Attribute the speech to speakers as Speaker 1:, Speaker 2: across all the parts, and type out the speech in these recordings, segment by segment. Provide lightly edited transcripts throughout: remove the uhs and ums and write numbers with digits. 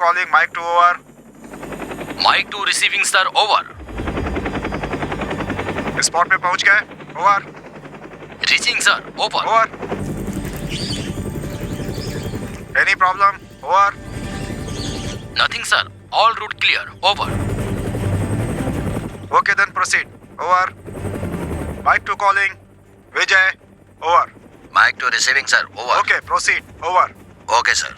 Speaker 1: calling. Mic 2 over.
Speaker 2: Mic 2 receiving sir, over.
Speaker 1: Spot पे पहुंच गए. Over.
Speaker 2: Reaching sir, over.
Speaker 1: Over. Any problem? Over.
Speaker 2: Nothing sir, all route clear, over.
Speaker 1: Okay then proceed. Over. Mic 2 calling. Vijay. Over.
Speaker 2: Mic 2 receiving sir, over.
Speaker 1: Okay proceed. Over.
Speaker 2: Okay sir.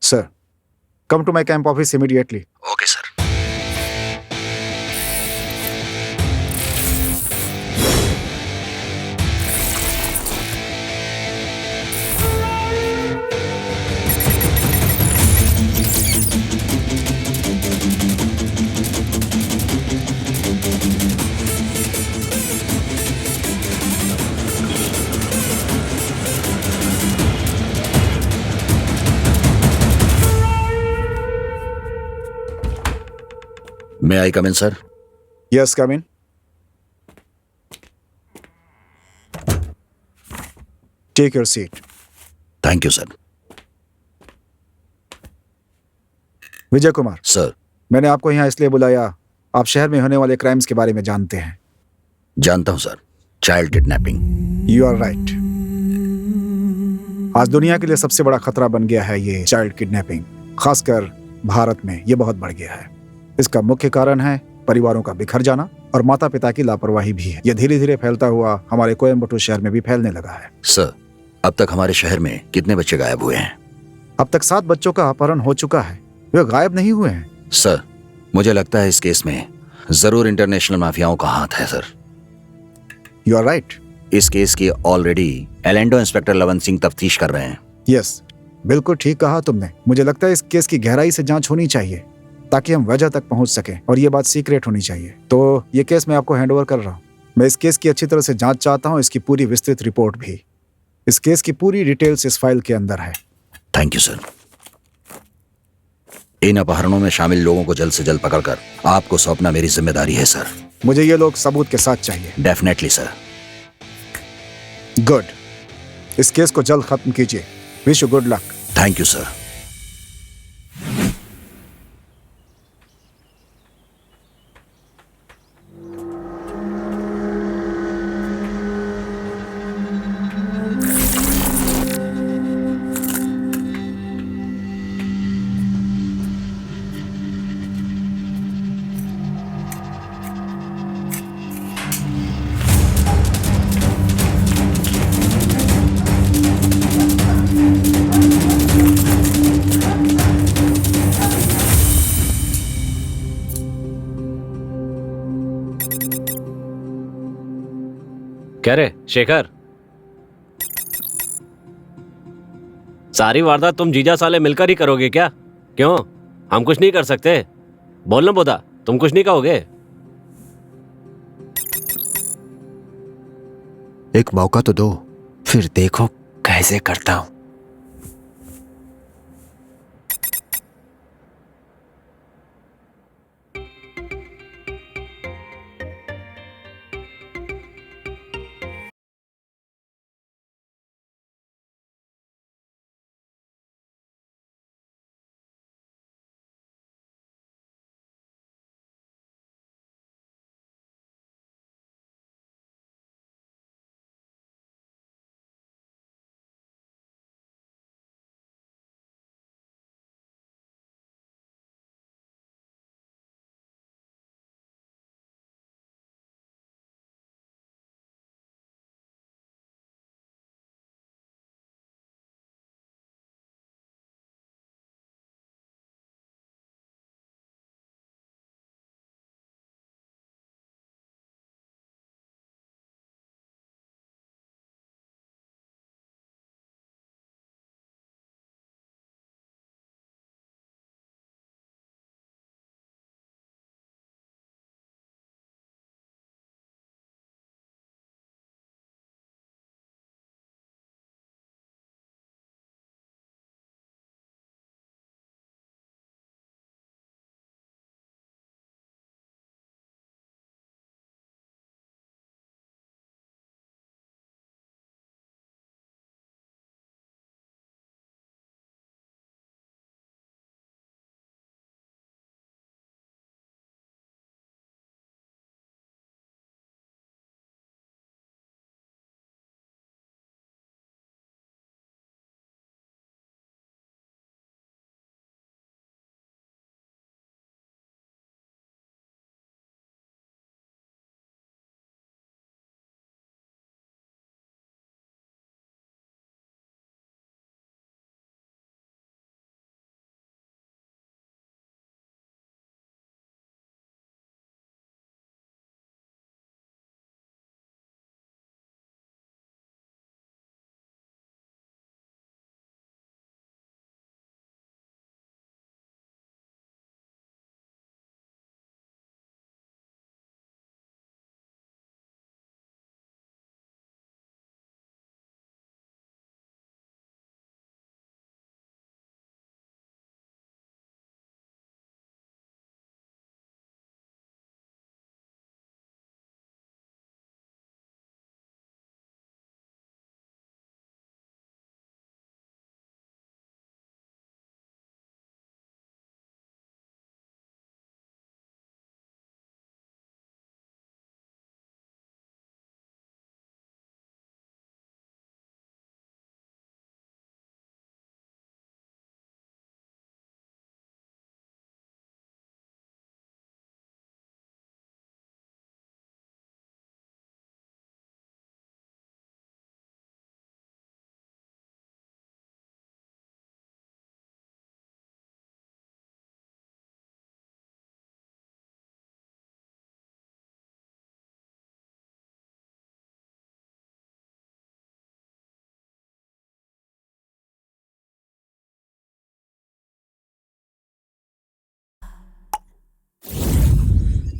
Speaker 1: Sir, come to my camp office immediately.
Speaker 2: Okay sir. May I come in, sir?
Speaker 1: Yes, come in. Take your seat.
Speaker 2: Thank you, sir.
Speaker 1: Vijay Kumar,
Speaker 2: Sir,
Speaker 1: मैंने आपको यहाँ इसलिए बुलाया, आप शहर में होने वाले क्राइम्स के बारे में जानते हैं.
Speaker 2: जानता हूँ sir. Child kidnapping.
Speaker 1: You are right. आज दुनिया के लिए सबसे बड़ा खतरा बन गया है ये चाइल्ड किडनैपिंग. खासकर भारत में ये बहुत बढ़ गया है. इसका मुख्य कारण है परिवारों का बिखर जाना और माता पिता की लापरवाही भी है. ये धीरे धीरे फैलता हुआ हमारे कोयम्बटूर शहर में भी फैलने लगा है.
Speaker 2: सर, अब तक हमारे शहर में कितने बच्चे गायब हुए हैं?
Speaker 1: अब तक 7 बच्चों का अपहरण हो चुका है. वे गायब नहीं हुए हैं.
Speaker 2: सर, मुझे लगता है इस केस में जरूर इंटरनेशनल माफियाओं का हाथ है सर.
Speaker 1: You are right.
Speaker 2: इस केस की ऑलरेडी एलेंडो इंस्पेक्टर लवन सिंह तफ्तीश कर रहे हैं.
Speaker 1: यस, बिल्कुल ठीक कहा तुमने. मुझे लगता है इस केस की गहराई से जांच होनी चाहिए ताकि हम वजह तक पहुंच सकें और ये बात सीक्रेट होनी चाहिए. तो ये केस मैं आपको हैंड ओवर कर रहा हूँ. मैं इस केस की अच्छी तरह से जांच चाहता हूँ, इसकी पूरी विस्तृत रिपोर्ट भी. इस केस की पूरी डिटेल्स इस फाइल के अंदर है.
Speaker 2: Thank you sir. इन अपहरणों में शामिल लोगों को जल्द से जल्द पकड़कर आपको सौंपना मेरी जिम्मेदारी है सर.
Speaker 1: मुझे ये लोग सबूत के साथ चाहिए.
Speaker 2: Definitely sir.
Speaker 1: गुड. इस केस को जल्द खत्म कीजिए. Wish you good luck.
Speaker 2: Thank you sir.
Speaker 3: क्या रे शेखर, सारी वारदात तुम जीजा साले मिलकर ही करोगे क्या? क्यों, हम कुछ नहीं कर सकते? बोल ना बोदा, तुम कुछ नहीं कहोगे?
Speaker 4: एक मौका तो दो, फिर देखो कैसे करता हूं।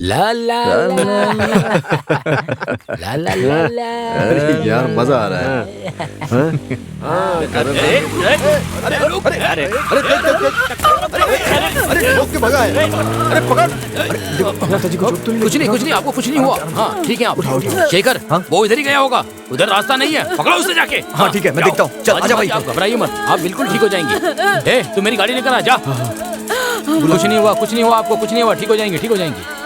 Speaker 5: ला ला ला ला ला ला ला।
Speaker 4: अरे यार मजा आ रहा है। अरे रोक के भगा है। अरे पकड़।
Speaker 5: कुछ नहीं आपको कुछ नहीं हुआ। हाँ ठीक है आप शेखर, वो इधर ही गया होगा, उधर रास्ता नहीं है, पकड़ो उसे जाके।
Speaker 4: हाँ ठीक है मैं देखता हूँ। चल आजा भाई।
Speaker 5: आप घबराइए मत, आप बिल्कुल ठीक हो जाएंगे। तू मेरी गाड़ी लेकर आ जा। कुछ नहीं हुआ आपको, कुछ नहीं हुआ, ठीक हो जाएंगे।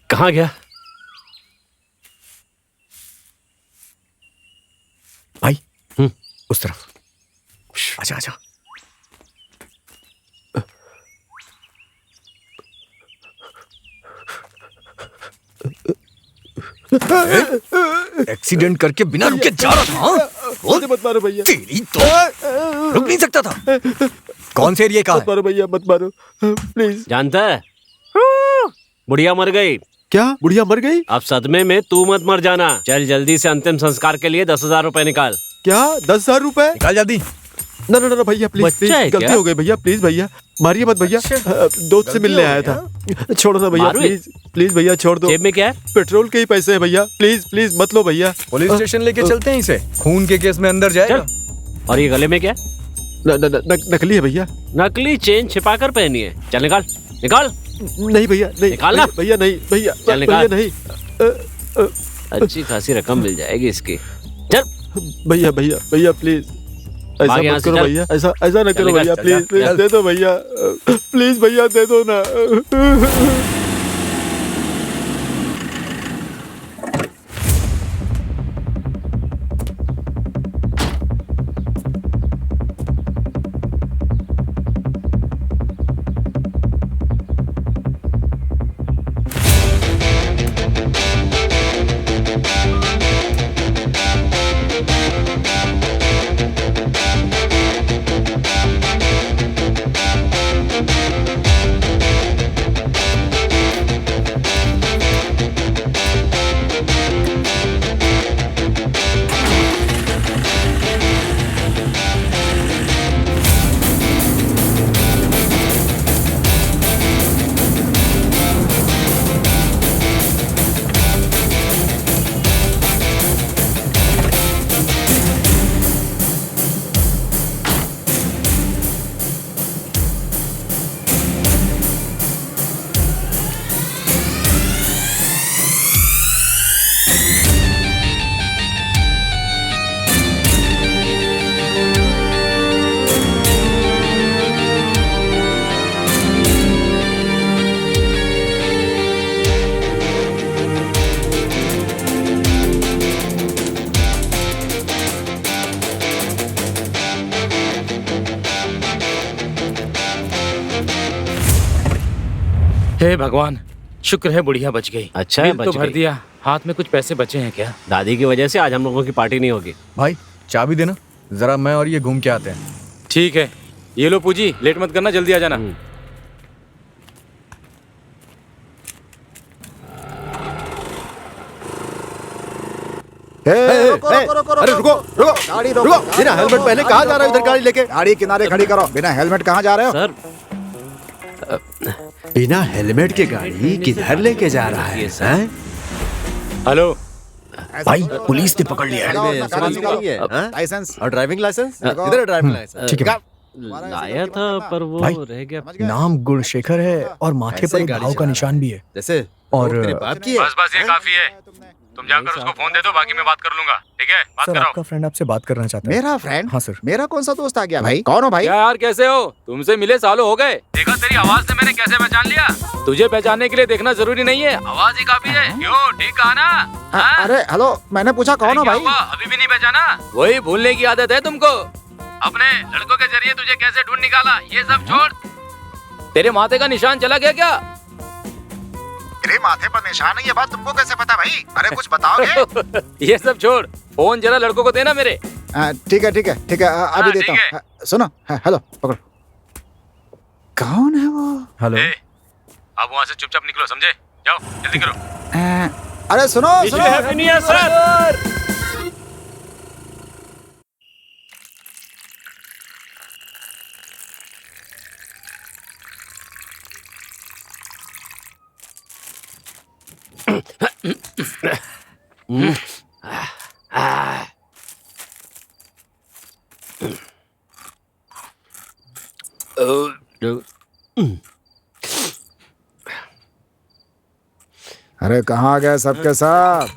Speaker 3: कहाँ गया
Speaker 4: भाई? उस तरफ। आजा आजा। एक्सीडेंट करके बिना रुके जा रहा था। हाँ?
Speaker 6: मत मारो भैया।
Speaker 4: तेरी तो रुक नहीं सकता था। कौन से एरिया का
Speaker 6: मत मारो भैया, मत मारो प्लीज।
Speaker 3: जानता है बुढ़िया मर गई।
Speaker 6: क्या बुढ़िया मर गई?
Speaker 3: अब सदमे में तू मत मर जाना। चल जल्दी से अंतिम संस्कार के लिए 10,000 रुपए निकाल।
Speaker 6: क्या 10,000 रुपए?
Speaker 7: निकाल जल्दी।
Speaker 6: ना ना ना भैया प्लीज
Speaker 3: बच्चा
Speaker 6: प्लीज,
Speaker 3: है
Speaker 6: गलती
Speaker 3: क्या?
Speaker 6: हो गई भैया, प्लीज भैया मारिए मत भैया। दोस्त से मिलने आया था। छोड़ो ना भैया,
Speaker 3: मारो ये।
Speaker 6: प्लीज प्लीज भैया छोड़ दो।
Speaker 3: जेब में क्या है?
Speaker 6: पेट्रोल के ही पैसे है भैया, प्लीज प्लीज मत लो भैया।
Speaker 7: पुलिस स्टेशन लेके चलते हैं इसे, खून के केस में अंदर जाएगा।
Speaker 3: चल। और ये गले में क्या है?
Speaker 6: नकली है भैया।
Speaker 3: नकली चेन छिपा कर पहनी है। चल निकाल निकाल।
Speaker 6: नहीं भैया नहीं,
Speaker 3: निकालना।
Speaker 6: भैया नहीं भैया,
Speaker 3: चल निकाल।
Speaker 6: भैया नहीं।
Speaker 3: अच्छी खासी रकम मिल जाएगी इसकी। चल
Speaker 6: भैया भैया भैया प्लीज ऐसा
Speaker 3: भाग यहाँ
Speaker 6: मत
Speaker 3: से,
Speaker 6: करो
Speaker 3: चल।
Speaker 6: भैया, ऐसा ना
Speaker 3: चल
Speaker 6: करो
Speaker 3: निकल,
Speaker 6: भैया,
Speaker 7: चल,
Speaker 6: प्लीज
Speaker 7: चल,
Speaker 6: प्लीज
Speaker 7: चल।
Speaker 6: दे दो भैया, प्लीज भैया दे दो ना।
Speaker 5: हे भगवान, शुक्र है बुढ़िया बच गई।
Speaker 3: अच्छा है,
Speaker 5: बिल तो
Speaker 3: बच
Speaker 5: भर
Speaker 3: गई।
Speaker 5: दिया, हाथ में कुछ पैसे बचे हैं क्या?
Speaker 3: दादी की वजह से आज हम लोगों की पार्टी नहीं होगी।
Speaker 7: भाई चाबी देना, जरा मैं और ये घूम के आते हैं।
Speaker 5: ठीक है, ये लो पूजी, लेट मत करना, जल्दी आ जाना।
Speaker 1: रुको रुको रुको
Speaker 6: अरे रुको रुको
Speaker 1: गाड़ी
Speaker 6: रुको, बिना हेलमेट पहने कहाँ जा रहे हो? इधर गाड़ी लेके।
Speaker 1: गाड़ी किनारे खड़ी करो। बिना हेलमेट कहाँ जा रहे हो?
Speaker 3: सर
Speaker 6: बिना हेलमेट के गाड़ी किधर लेके जा रहा है? हैं?
Speaker 5: हेलो,
Speaker 1: भाई
Speaker 6: पुलिस ने पकड़ लिया
Speaker 1: है। लाइसेंस
Speaker 7: और ड्राइविंग लाइसेंस?
Speaker 1: देखो।
Speaker 7: इधर है ड्राइविंग लाइसेंस।
Speaker 6: ठीक है
Speaker 3: लाया था पर वो रह गया।
Speaker 8: नाम गुणशेखर है और माथे
Speaker 7: ऐसे
Speaker 8: पर
Speaker 7: ही
Speaker 8: एक
Speaker 7: गाड़ी
Speaker 8: भाव का
Speaker 7: चला
Speaker 8: निशान भी है।
Speaker 7: जैसे
Speaker 8: और
Speaker 7: तेरे बाप की है।
Speaker 5: बस ये काफी है। तुम जाकर उसको फोन दे दो, बाकी मैं बात कर लूंगा। ठीक है, बात
Speaker 8: सर
Speaker 5: कराओ।
Speaker 8: आपका फ्रेंड आपसे बात करना चाहता है।
Speaker 1: मेरा फ्रेंड?
Speaker 8: हाँ सर।
Speaker 1: मेरा कौन सा दोस्त आ गया भाई? कौन हो भाई?
Speaker 5: क्या यार, कैसे हो? तुमसे मिले सालों हो गए। देखा तेरी आवाज से मैंने कैसे पहचान लिया। तुझे पहचानने के लिए देखना जरूरी नहीं है, आवाज ही काफी है। क्यों, ठीक कहा ना? हाँ?
Speaker 1: अरे हेलो, मैंने पूछा कौन हो
Speaker 5: क्या
Speaker 1: भाई?
Speaker 5: हुआ, अभी भी नहीं पहचाना? वही भूलने की आदत है तुमको। अपने लड़कों के जरिए तुझे कैसे ढूंढ निकाला, ये सब छोड़। तेरे माथे का निशान चला गया क्या?
Speaker 1: मेरे माथे पर निशान है, ये बात तुमको कैसे पता भाई? अरे कुछ बताओगे?
Speaker 5: ये सब छोड़, फोन जरा लड़कों को देना मेरे।
Speaker 1: ठीक है ठीक है ठीक है, अभी
Speaker 5: हाँ,
Speaker 1: देता
Speaker 5: ठीक है।
Speaker 1: हूँ। सुनो, हेलो पकड़ो। कौन है वो?
Speaker 7: हेलो।
Speaker 5: अब वहाँ से चुपचाप निकलो, समझे? जाओ जल्दी करो।
Speaker 1: अरे सुनो सुनो।
Speaker 3: Happy new year sir.
Speaker 1: अरे कहाँ गए सबके सब?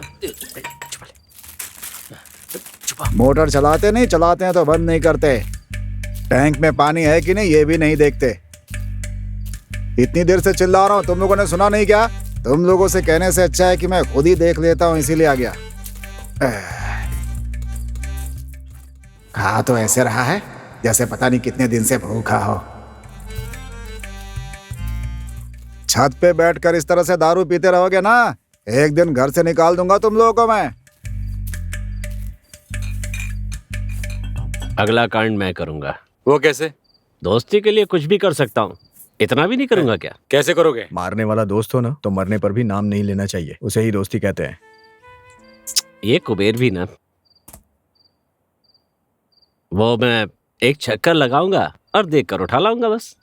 Speaker 1: मोटर चलाते नहीं, चलाते हैं तो बंद नहीं करते। टैंक में पानी है कि नहीं ये भी नहीं देखते। इतनी देर से चिल्ला रहा हूँ, तुम लोगों ने सुना नहीं क्या? तुम लोगों से कहने से अच्छा है कि मैं खुद ही देख लेता हूँ, इसीलिए आ गया। खा तो ऐसे रहा है जैसे पता नहीं कितने दिन से भूखा हो। छत पे बैठकर इस तरह से दारू पीते रहोगे ना, एक दिन घर से निकाल दूंगा तुम लोगों को मैं।
Speaker 3: अगला कांड मैं करूंगा।
Speaker 5: वो कैसे?
Speaker 3: दोस्ती के लिए कुछ भी कर सकता हूँ। इतना भी नहीं करूंगा क्या?
Speaker 9: कैसे करोगे?
Speaker 8: मारने वाला दोस्त हो ना तो मरने पर भी नाम नहीं लेना चाहिए, उसे ही दोस्ती कहते हैं।
Speaker 3: ये कुबेर भी ना, वो मैं एक चक्कर लगाऊंगा और देख कर उठा लाऊंगा बस।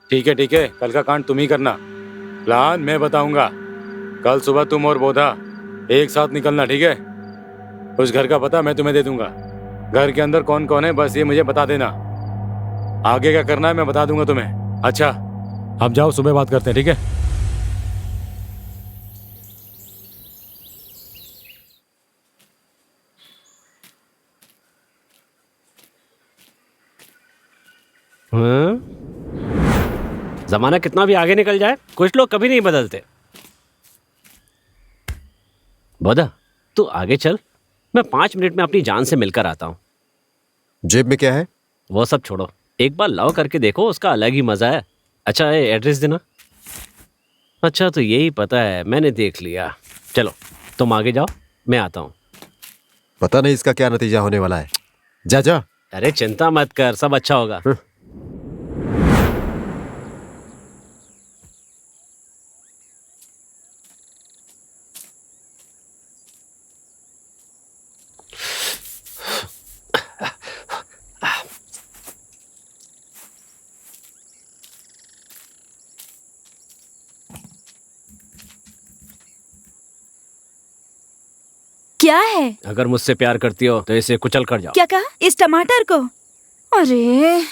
Speaker 9: ठीक है, कल का कांड तुम ही करना, प्लान मैं बताऊंगा। कल सुबह तुम और बोधा एक साथ निकलना, ठीक है? उस घर का पता मैं तुम्हें दे दूंगा। घर के अंदर कौन कौन है बस ये मुझे बता देना, आगे क्या करना है मैं बता दूंगा तुम्हें। अच्छा, अब जाओ, सुबह बात करते हैं, ठीक है?
Speaker 3: हाँ? जमाना कितना भी आगे निकल जाए, कुछ लोग कभी नहीं बदलते। बोधा, तू आगे चल, मैं 5 मिनट में अपनी जान से मिलकर आता हूँ।
Speaker 6: जेब में क्या है?
Speaker 3: वो सब छोड़ो, एक बार लव करके देखो, उसका अलग ही मजा है। अच्छा, ये एड्रेस देना। अच्छा, तो यही पता है, मैंने देख लिया। चलो तुम आगे जाओ, मैं आता हूँ।
Speaker 6: पता नहीं इसका क्या नतीजा होने वाला है। जा जा।
Speaker 3: अरे चिंता मत कर, सब अच्छा होगा।
Speaker 10: क्या है?
Speaker 3: अगर मुझसे प्यार करती हो तो इसे कुचल कर जाओ।
Speaker 10: क्या कहा? इस टमाटर को? अरे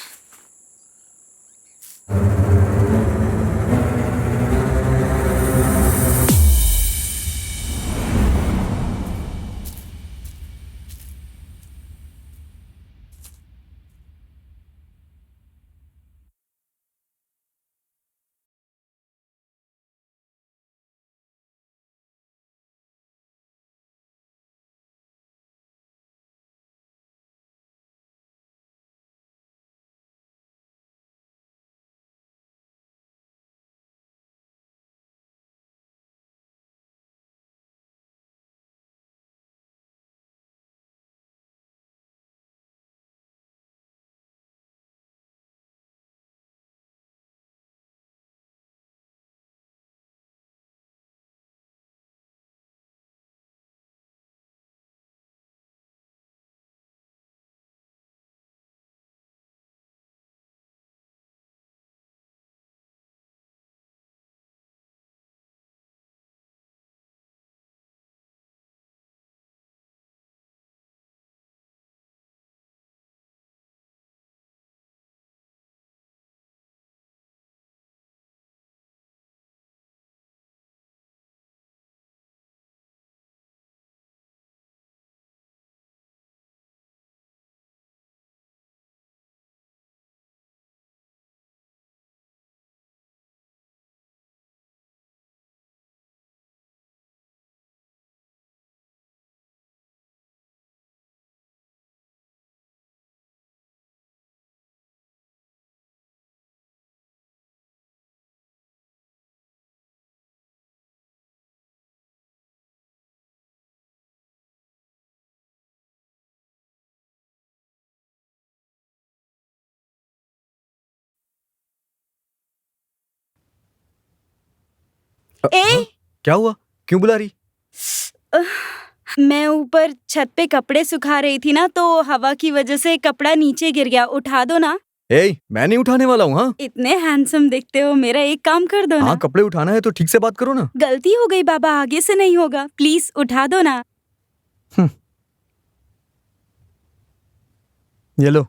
Speaker 10: ए,
Speaker 8: क्या हुआ? क्यों बुला रही?
Speaker 10: मैं ऊपर छत पे कपड़े सुखा रही थी ना, तो हवा की वजह से कपड़ा नीचे गिर गया। उठा दो ना।
Speaker 8: मैं नहीं उठाने वाला हूँ। हाँ,
Speaker 10: इतने हैंडसम दिखते हो, मेरा एक काम कर दो ना।
Speaker 8: हाँ, कपड़े उठाना है तो ठीक से बात करो ना।
Speaker 10: गलती हो गई बाबा, आगे से नहीं होगा, प्लीज उठा दो ना।
Speaker 8: ये लो।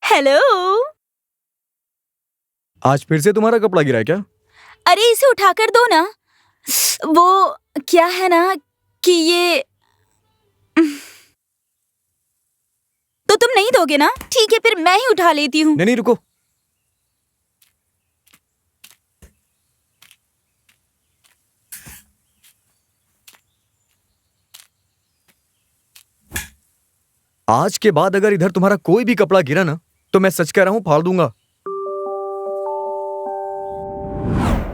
Speaker 10: हेलो।
Speaker 8: आज फिर से तुम्हारा कपड़ा गिरा है क्या?
Speaker 10: अरे इसे उठाकर दो ना। वो क्या है ना कि ये तो तुम नहीं दोगे ना? ठीक है फिर मैं ही उठा लेती हूँ।
Speaker 6: नहीं नहीं रुको। आज के बाद अगर इधर तुम्हारा कोई भी कपड़ा गिरा ना तो मैं सच कह रहा हूं फाड़ दूंगा।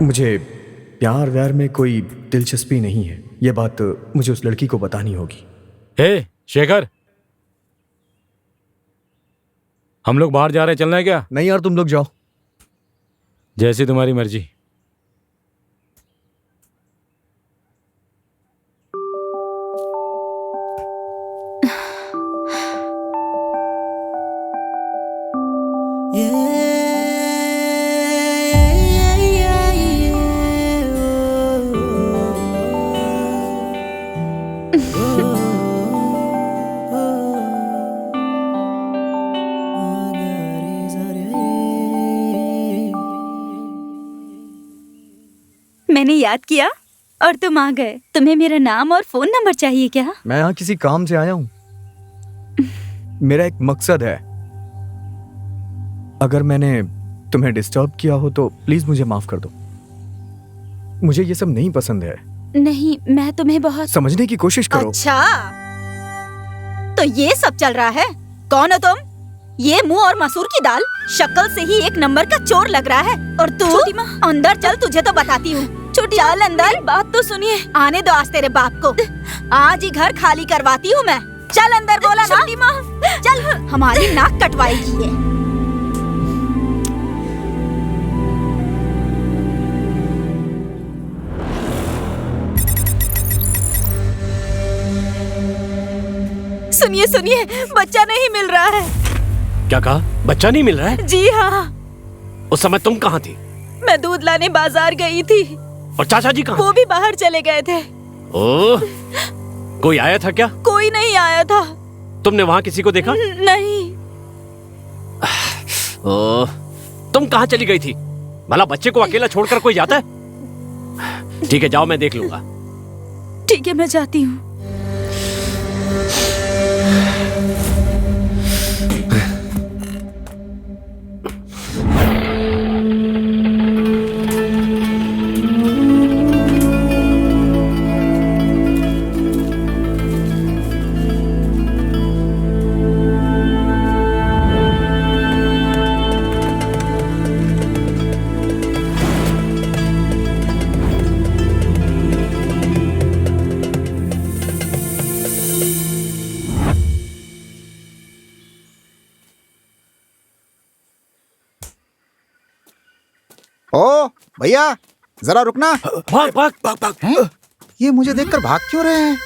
Speaker 6: मुझे प्यार व्यार में कोई दिलचस्पी नहीं है। यह बात मुझे उस लड़की को बतानी होगी।
Speaker 9: हे शेखर, हम लोग बाहर जा रहे हैं, चलना है क्या?
Speaker 6: नहीं यार तुम लोग जाओ।
Speaker 9: जैसी तुम्हारी मर्जी।
Speaker 10: मैंने याद किया और तुम आ गए। तुम्हें मेरा नाम और फोन नंबर चाहिए क्या?
Speaker 6: मैं यहाँ किसी काम से आया हूं। मेरा एक मकसद है। अगर मैंने तुम्हें डिस्टर्ब किया हो तो प्लीज मुझे माफ कर दो। मुझे ये सब नहीं पसंद है।
Speaker 10: नहीं, मैं तुम्हें बहुत
Speaker 6: समझने की कोशिश करो।
Speaker 10: अच्छा तो ये सब चल रहा है। कौन हो तुम? ये मुंह और मसूर की दाल, शक्ल से ही एक नंबर का चोर लग रहा है। और तू अंदर चल, तुझे तो बताती हूँ। छोटी चल अंदर, बात तो सुनिए। आने दो आज तेरे बाप को। आज ही घर खाली करवाती हूँ मैं। चल अंदर, बोला ना। छोटी माँ चल, हमारी नाक कटवाएगी ये। सुनिए सुनिए, बच्चा नहीं मिल रहा है।
Speaker 3: क्या कहा? बच्चा नहीं मिल रहा है?
Speaker 10: जी हाँ।
Speaker 3: उस समय तुम कहाँ थी?
Speaker 10: मैं दूध लाने बाजार गई थी।
Speaker 3: और चाचा जी कहाँ?
Speaker 10: वो भी बाहर चले गए थे।
Speaker 3: ओह, कोई आया था क्या?
Speaker 10: कोई नहीं आया था।
Speaker 3: तुमने वहाँ किसी को देखा?
Speaker 10: नहीं।
Speaker 3: ओह, तुम कहाँ चली गई थी? भला बच्चे को अकेला छोड़कर कोई जाता है? ठीक है, जाओ, मैं देख लूंगा।
Speaker 10: ठीक है, मैं जाती हूँ।
Speaker 1: ओ भैया, जरा रुकना।
Speaker 3: भाग भाग भाग भाग।
Speaker 1: हैं? ये मुझे देखकर भाग क्यों रहे हैं?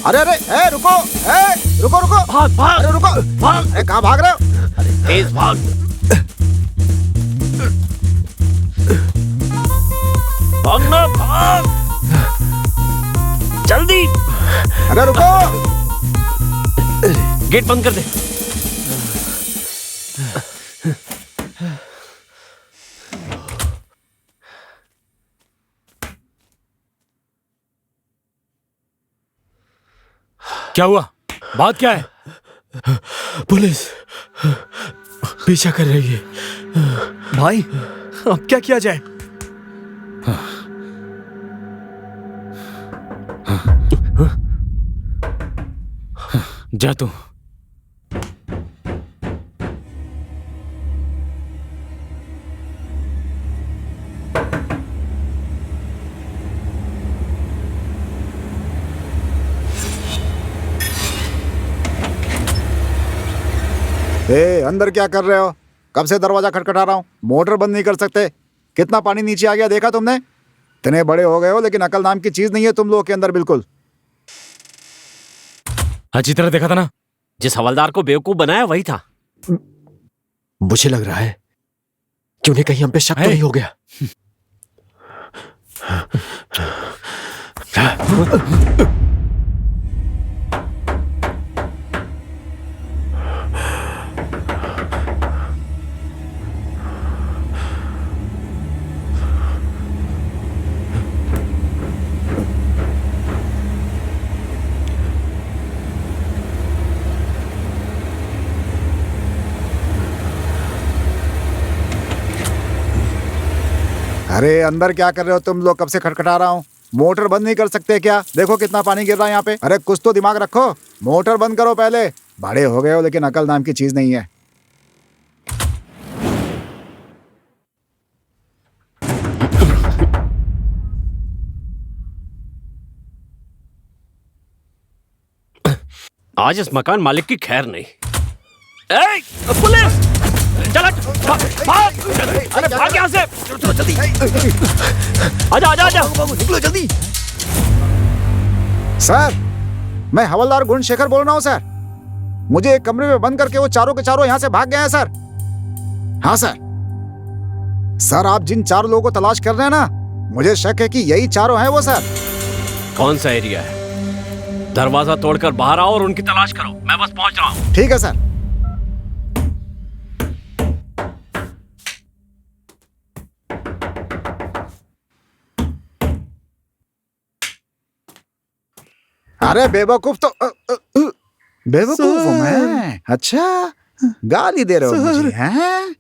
Speaker 1: अरे अरे रुको, रुको रुको।
Speaker 3: भाग भाग।
Speaker 1: अरे रुको,
Speaker 3: भाग।
Speaker 1: अरे कहाँ भाग रहे हो?
Speaker 3: अरे तेज भाग। भागना, भाग जल्दी।
Speaker 1: अरे रुको।
Speaker 3: गेट बंद कर दे।
Speaker 9: क्या हुआ? बात क्या है?
Speaker 6: पुलिस पीछा कर रही है। भाई अब क्या किया जाए?
Speaker 9: जा तू।
Speaker 1: अंदर क्या कर रहे हो? कब से दरवाजा खटखटा रहा हूँ, मोटर बंद नहीं कर सकते? कितना पानी नीचे आ गया देखा तुमने? इतने बड़े हो गए हो लेकिन अकल नाम की चीज नहीं है तुम लोगों के अंदर बिल्कुल।
Speaker 9: अच्छी तरह देखा था ना?
Speaker 3: जिस हवलदार को बेवकूफ बनाया वही था।
Speaker 4: मुझे लग रहा है कि उन्हें कहीं हम पे शक तो नहीं हो गया।
Speaker 1: अरे अंदर क्या कर रहे हो तुम लोग? कब से खटखटा रहा हूँ। मोटर बंद नहीं कर सकते क्या? देखो कितना पानी गिर रहा है यहाँ पे। अरे कुछ तो दिमाग रखो, मोटर बंद करो पहले। बड़े हो गए हो लेकिन अकल नाम की चीज नहीं है।
Speaker 3: आज इस मकान मालिक की खैर नहीं। ए, पुलिस! चल हट, भाग! अरे भाग यहाँ से! चलो जल्दी! आजा आजा आजा!
Speaker 4: निकलो जल्दी।
Speaker 1: सर, मैं हवलदार गुणशेखर बोल रहा हूँ सर। मुझे एक कमरे में बंद करके वो चारों के चारों यहाँ से भाग गए हैं सर। हाँ सर। सर आप जिन 4 लोगों को तलाश कर रहे हैं ना, मुझे शक है कि यही चारों हैं वो सर।
Speaker 3: कौन सा एरिया है? दरवाजा तोड़कर बाहर आओ और उनकी तलाश करो। मैं बस पहुंच रहा हूँ।
Speaker 1: ठीक है सर। अरे बेवकूफ तो बेवकूफ हूँ मैं। अच्छा, गाली दे रहे हो मुझे हैं?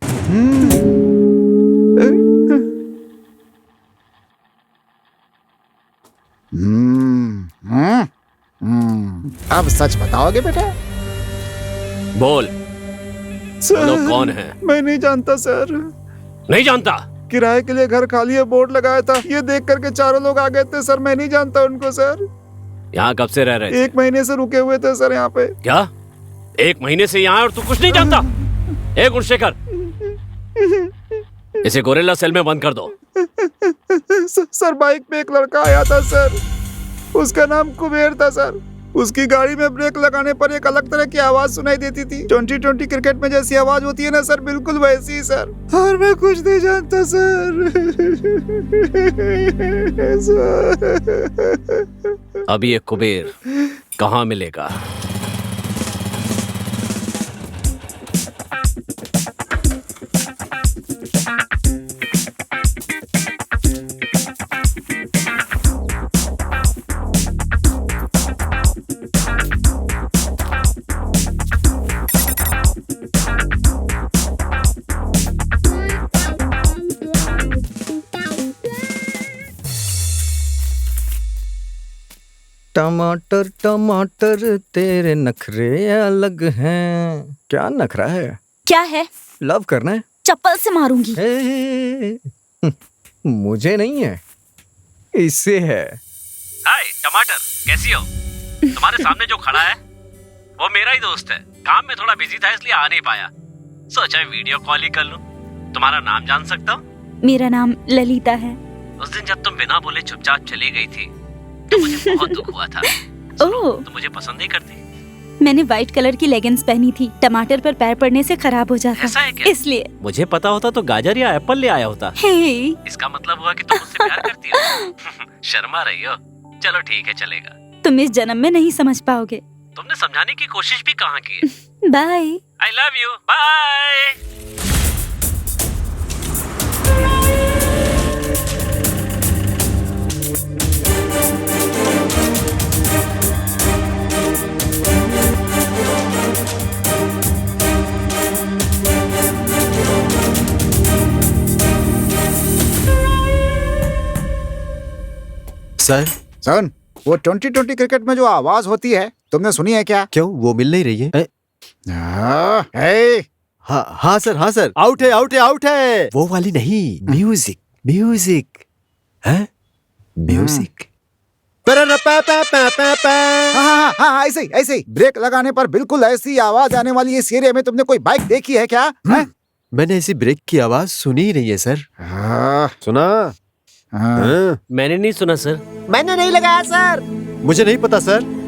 Speaker 1: अब सच बताओगे बेटा?
Speaker 3: बोल। बोलो कौन है?
Speaker 1: मैं नहीं जानता सर।
Speaker 3: नहीं जानता?
Speaker 1: किराए के लिए घर खाली है, बोर्ड लगाया था, ये देख करके चारों लोग आ गए थे सर। मैं नहीं जानता उनको सर।
Speaker 3: यहाँ कब से रह रहे थे?
Speaker 1: 1 महीने से रुके हुए थे सर यहाँ पे।
Speaker 3: क्या 1 महीने से यहाँ और तू कुछ नहीं जानता? ए गुणशेखर, इसे गोरेला सेल में बंद कर दो।
Speaker 1: सर बाइक पे एक लड़का आया था सर, उसका नाम कुबेर था सर। उसकी गाड़ी में ब्रेक लगाने पर एक अलग तरह की आवाज सुनाई देती थी। 2020 क्रिकेट में जैसी आवाज होती है ना सर, बिल्कुल वैसी ही सर। और मैं कुछ नहीं जानता सर।
Speaker 3: अब ये कुबेर कहाँ मिलेगा?
Speaker 8: टमाटर टमाटर तेरे नखरे अलग हैं। क्या नखरा है?
Speaker 10: क्या है?
Speaker 8: लव करना है?
Speaker 10: चप्पल से मारूंगी।
Speaker 8: मुझे नहीं है, इससे है।
Speaker 3: हाय टमाटर, कैसी हो? तुम्हारे सामने जो खड़ा है वो मेरा ही दोस्त है। काम में थोड़ा बिजी था इसलिए आ नहीं पाया। सोचा वीडियो कॉल ही कर लूं। तुम्हारा नाम जान सकता हूँ?
Speaker 10: मेरा नाम ललिता है।
Speaker 3: उस दिन जब तुम बिना बोले चुपचाप चली गई थी तो मुझे बहुत दुख हुआ था।
Speaker 10: ओह,
Speaker 3: तुम मुझे पसंद नहीं करती?
Speaker 10: मैंने व्हाइट कलर की लेगिंग्स पहनी थी। टमाटर पर पैर पड़ने से खराब हो जाता,
Speaker 3: ऐसा है क्या?
Speaker 10: इसलिए।
Speaker 3: मुझे पता होता तो गाजर या एप्पल ले आया होता।
Speaker 10: हे,
Speaker 3: इसका मतलब हुआ कि तुम मुझसे प्यार करती हो। शर्मा रही हो। चलो ठीक है, चलेगा।
Speaker 10: तुम इस जन्म में नहीं समझ पाओगे।
Speaker 3: तुमने समझाने की कोशिश भी कहाँ की है?
Speaker 10: Bye.
Speaker 3: I love you, bye.
Speaker 4: Sir,
Speaker 1: सुन, वो 2020 क्रिकेट में जो आवाज होती है तुमने सुनी है क्या?
Speaker 4: क्यों वो मिल नहीं रही है? हाँ हाँ सर, हाँ सर। आउट है, आउट है, आउट है। वो वाली नहीं, म्यूजिक, म्यूजिक है, म्यूजिक।
Speaker 1: हाँ, ऐसे ही ऐसे ही ब्रेक लगाने पर बिल्कुल ऐसी आवाज आने वाली। इस एरिया में तुमने कोई बाइक देखी है क्या?
Speaker 4: मैंने ऐसी ब्रेक की आवाज सुनी ही नहीं है सर। सुना? हाँ।
Speaker 3: मैंने नहीं सुना सर।
Speaker 4: मैंने नहीं लगाया सर। मुझे नहीं पता सर।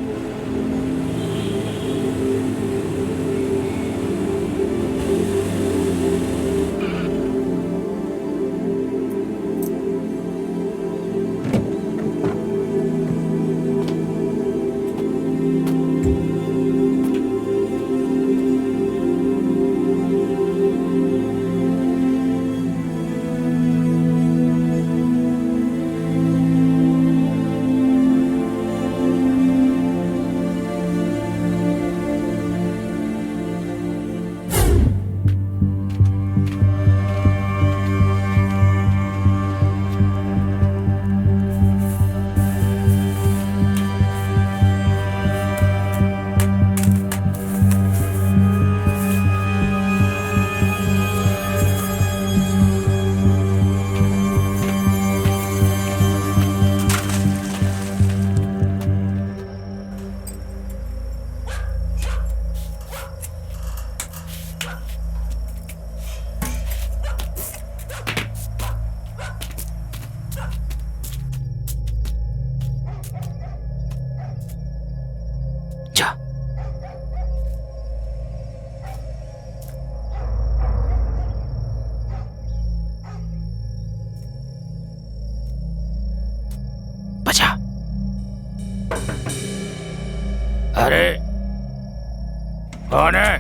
Speaker 5: कौन है?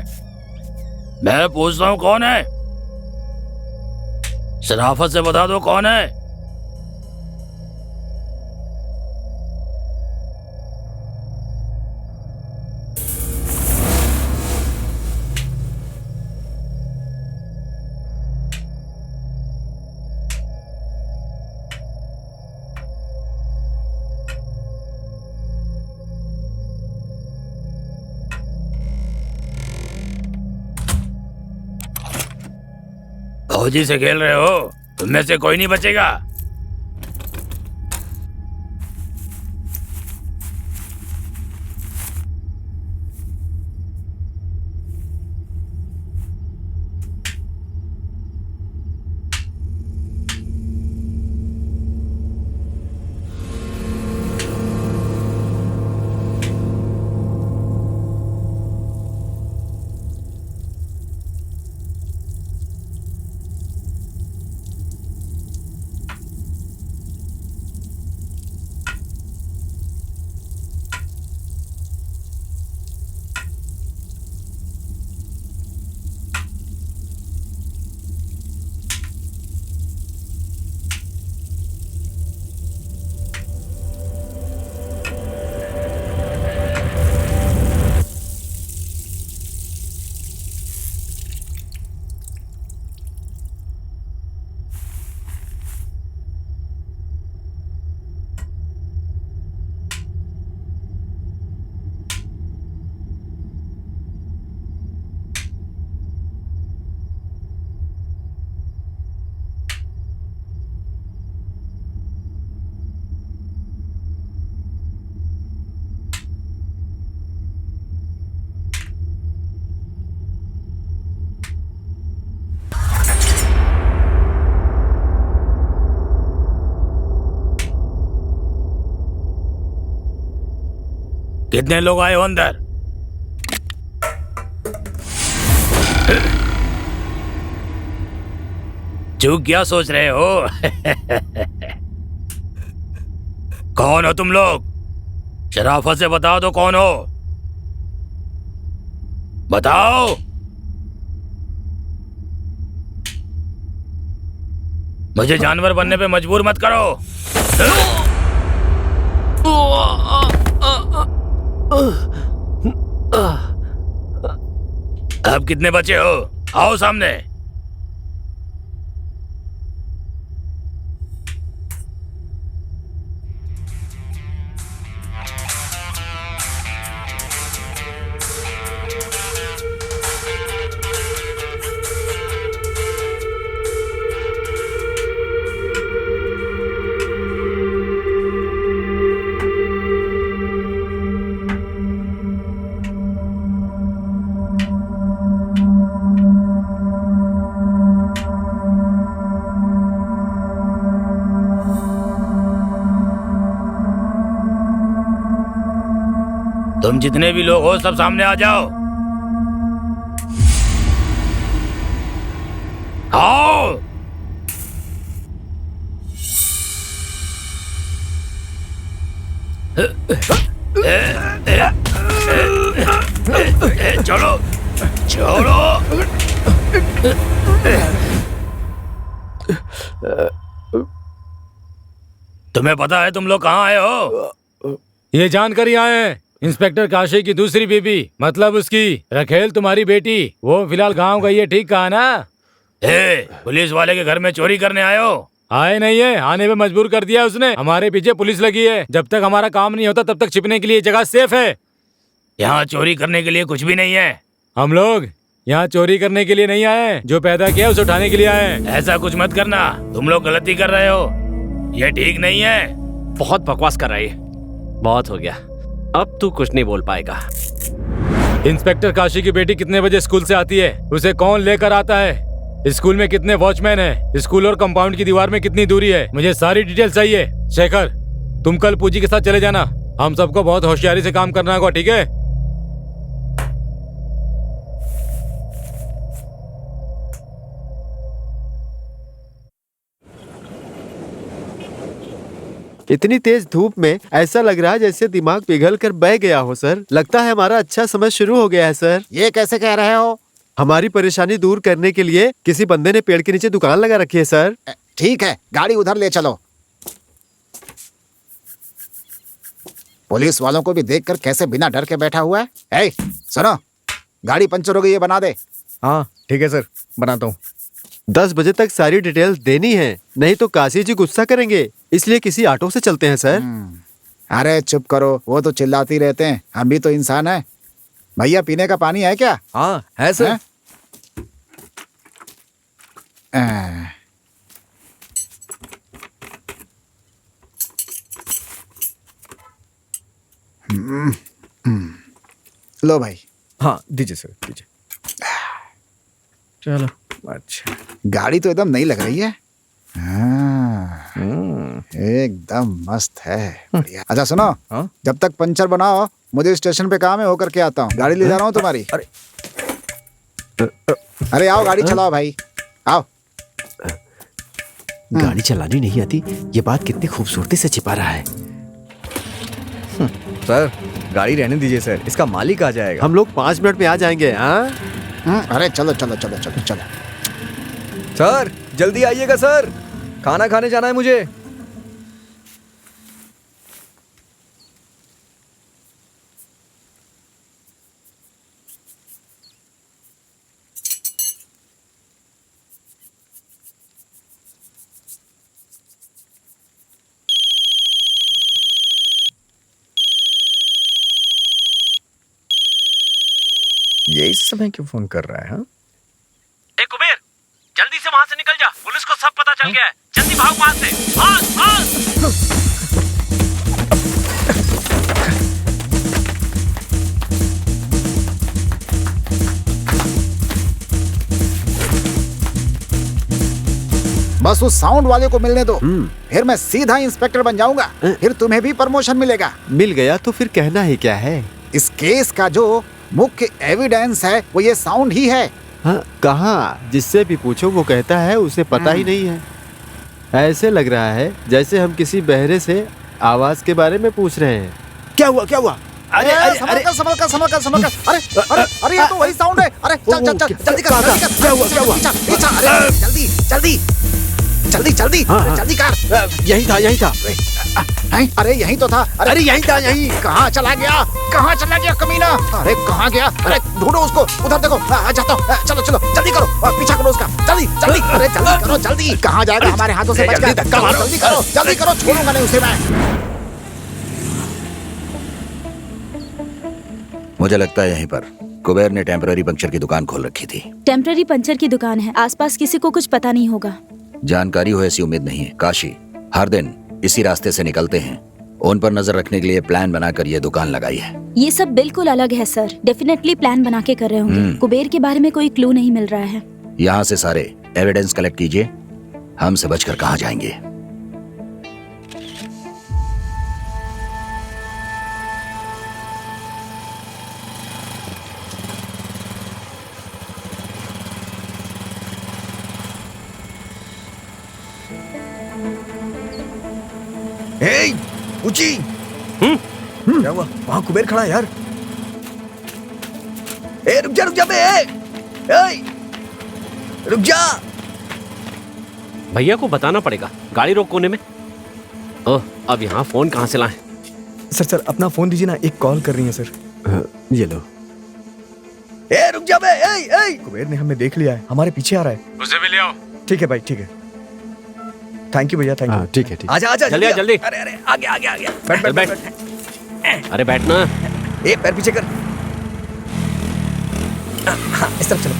Speaker 5: मैं पूछता हूँ कौन है? शराफत से बता दो कौन है? फौजी से खेल रहे हो? तुम में से कोई नहीं बचेगा। कितने लोग आए हो अंदर? चूक क्या सोच रहे हो? कौन हो तुम लोग? शराफत से बताओ तो कौन हो? बताओ। मुझे जानवर बनने पे मजबूर मत करो। अब कितने बचे हो? आओ सामने। तुम जितने भी लोग हो सब सामने आ जाओ। आओ। चलो चलो। तुम्हें पता है तुम लोग कहाँ आए हो?
Speaker 9: ये जानकर ही आए हैं। इंस्पेक्टर काशी की दूसरी बीबी, मतलब उसकी रखेल, तुम्हारी बेटी, वो फिलहाल गांव गई है, ठीक कहा ना?
Speaker 5: पुलिस वाले के घर में चोरी करने आए हो?
Speaker 9: आए नहीं है, आने पे मजबूर कर दिया उसने। हमारे पीछे पुलिस लगी है। जब तक हमारा काम नहीं होता तब तक छिपने के लिए जगह सेफ है।
Speaker 5: यहाँ चोरी करने के लिए कुछ भी नहीं है।
Speaker 9: हम लोग यहाँ चोरी करने के लिए नहीं आए हैं, जो पैदा किया उसे उठाने के लिए आए हैं।
Speaker 5: ऐसा कुछ मत करना, तुम लोग गलती कर रहे हो। ये ठीक नहीं है।
Speaker 3: बहुत बकवास कर रही है। बहुत हो गया, अब तू कुछ नहीं बोल पाएगा।
Speaker 9: इंस्पेक्टर काशी की बेटी कितने बजे स्कूल से आती है? उसे कौन लेकर आता है? स्कूल में कितने वॉचमैन हैं? स्कूल और कंपाउंड की दीवार में कितनी दूरी है? मुझे सारी डिटेल चाहिए। शेखर, तुम कल पूजी के साथ चले जाना। हम सबको बहुत होशियारी से काम करना होगा, ठीक है?
Speaker 4: इतनी तेज धूप में ऐसा लग रहा है जैसे दिमाग पिघल कर बह गया हो सर। लगता है हमारा अच्छा समय शुरू हो गया है सर।
Speaker 1: ये कैसे कह रहे हो?
Speaker 4: हमारी परेशानी दूर करने के लिए किसी बंदे ने पेड़ के नीचे दुकान लगा रखी है सर।
Speaker 1: ठीक है, गाड़ी उधर ले चलो। पुलिस वालों को भी देखकर कैसे बिना डर के बैठा हुआ है। सुनो, गाड़ी पंचर हो गई है, बना दे।
Speaker 6: हाँ ठीक है सर, बनाता हूँ।
Speaker 4: 10 बजे तक सारी डिटेल्स देनी है, नहीं तो काशी जी गुस्सा करेंगे। इसलिए किसी ऑटो से चलते हैं सर।
Speaker 1: अरे चुप करो, वो तो चिल्लाती रहते हैं, हम भी तो इंसान हैं। भैया पीने का पानी है क्या?
Speaker 6: हाँ है सर।
Speaker 1: हैं? लो भाई।
Speaker 6: हाँ दीजिए सर, दीजिए। चलो अच्छा।
Speaker 1: गाड़ी तो एकदम नई लग रही है। हाँ, एकदम मस्त है, बढ़िया। अच्छा सुनो,
Speaker 6: हाँ?
Speaker 1: जब तक पंचर बनाओ, मुझे स्टेशन पे काम है, होकर के आता हूँ। गाड़ी ले जा रहा हूँ तुम्हारी। अरे आओ, गाड़ी चलाओ भाई, आओ।
Speaker 4: गाड़ी चलानी नहीं आती, ये बात कितनी खूबसूरती से छिपा रहा है।
Speaker 6: सर गाड़ी रहने दीजिए सर, इसका मालिक आ जाएगा।
Speaker 4: हम लोग 5 मिनट में आ जाएंगे। हाँ
Speaker 1: अरे चलो चलो चलो चलो चलो।
Speaker 6: सर जल्दी आइएगा सर, खाना खाने जाना है मुझे। ये इस समय क्यों फोन कर रहा है? हाँ
Speaker 3: ए कुबेर, जल्दी से वहाँ से निकल जा, पुलिस को सब पता चल गया है। जल्दी भाग वहाँ से, भाग भाग।
Speaker 1: बस उस साउंड वाले को मिलने दो, फिर मैं सीधा इंस्पेक्टर बन जाऊंगा, फिर तुम्हें भी प्रमोशन मिलेगा।
Speaker 4: मिल गया तो फिर कहना ही क्या है।
Speaker 1: इस केस का जो मुख्य एविडेंस है वो ये साउंड ही है।
Speaker 4: हाँ कहाँ? जिससे भी पूछो वो कहता है उसे पता ही नहीं है। ऐसे लग रहा है जैसे हम किसी बहरे से आवाज के बारे में पूछ रहे हैं। क्या हुआ क्या हुआ?
Speaker 1: अरे संभल कर संभल कर संभल कर संभल कर। अरे अरे अरे ये तो वही साउंड है। अरे चल चल चल जल्दी कर जल्दी कर।
Speaker 4: क्या हुआ क्या हुआ?
Speaker 1: पीछा पीछा। अरे जल्दी जल्दी जल्दी जल्दी जल्दी कर।
Speaker 4: यही था यही था।
Speaker 1: अरे यही तो था।
Speaker 4: अरे यही था यही।
Speaker 1: कहाँ चला गया कमीना? अरे कहाँ गया? अरे ढूंढो उसको, उधर देखो। जाता हूँ, चलो चलो जल्दी करो, पीछा करो उसका, जल्दी जल्दी। अरे जल्दी करो जल्दी। कहाँ जाएगा हमारे हाथों से बच गया। जल्दी करो, छोड़ूंगा नहीं उसे मैं।
Speaker 2: मुझे लगता है यहीं पर कुबेर ने टेम्पररी पंक्चर की दुकान खोल रखी थी।
Speaker 10: टेम्पररी पंचर की दुकान है, आसपास किसी को कुछ पता नहीं होगा।
Speaker 2: जानकारी हो ऐसी उम्मीद नहीं है। काशी हर दिन इसी रास्ते से निकलते हैं, उन पर नजर रखने के लिए प्लान बनाकर ये दुकान लगाई है।
Speaker 10: ये सब बिल्कुल अलग है सर, डेफिनेटली प्लान बना के कर रहे होंगे। कुबेर के बारे में कोई क्लू नहीं मिल रहा है।
Speaker 2: यहाँ से सारे एविडेंस कलेक्ट कीजिए, हमसे बचकर कहाँ जाएंगे।
Speaker 6: ऊंची। क्या हुआ? वहां कुबेर खड़ा है यार। रुक जा बे। रुक जा।
Speaker 3: भैया को बताना पड़ेगा, गाड़ी रोक कोने में। ओह, अब यहाँ फोन कहाँ से लाएं?
Speaker 6: सर अपना फोन दीजिए ना, एक कॉल कर रही है सर।
Speaker 4: ये लो।
Speaker 6: रुक जा बे। कुबेर ने हमें देख लिया है, हमारे पीछे आ रहा है।
Speaker 9: उसे भी ले आओ।
Speaker 6: ठीक है भाई, ठीक है। थैंक यू भैया, थैंक यू।
Speaker 4: ठीक है ठीक।
Speaker 6: आजा
Speaker 3: जल्दी जल्दी।
Speaker 6: अरे आगे। बैठ।
Speaker 3: अरे बैठना।
Speaker 6: पैर पीछे कर। हाँ, इस तरफ चलो।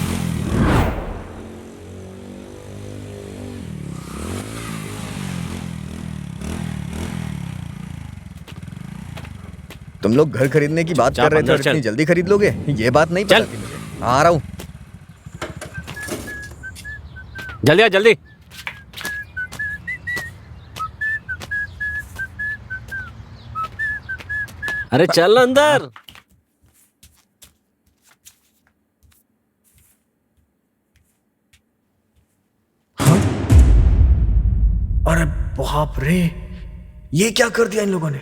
Speaker 6: तुम लोग घर खरीदने की बात कर रहे थे और इतनी जल्दी खरीद लोगे, ये बात नहीं पता थी मुझे। आ रहा हूँ।
Speaker 3: जल्दी आ जल्दी। अरे चल अंदर।
Speaker 6: अरे बाप रे, ये क्या कर दिया इन लोगों ने?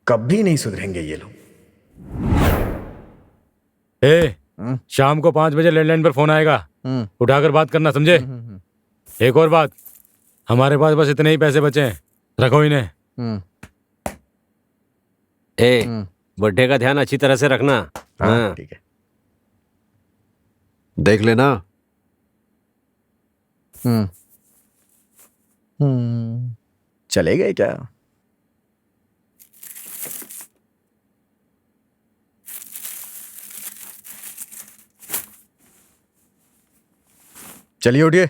Speaker 6: कभी नहीं सुधरेंगे ये लोग।
Speaker 9: शाम को 5 बजे लैंडलाइन पर फोन आएगा, उठाकर बात करना, समझे? एक और बात, हमारे पास बस इतने ही पैसे बचे हैं, रखो इन्हें।
Speaker 11: बुड्ढे का ध्यान अच्छी तरह से रखना।
Speaker 6: हाँ ठीक है।
Speaker 4: देख लेना।
Speaker 6: चले गए क्या? चलिए उठिए।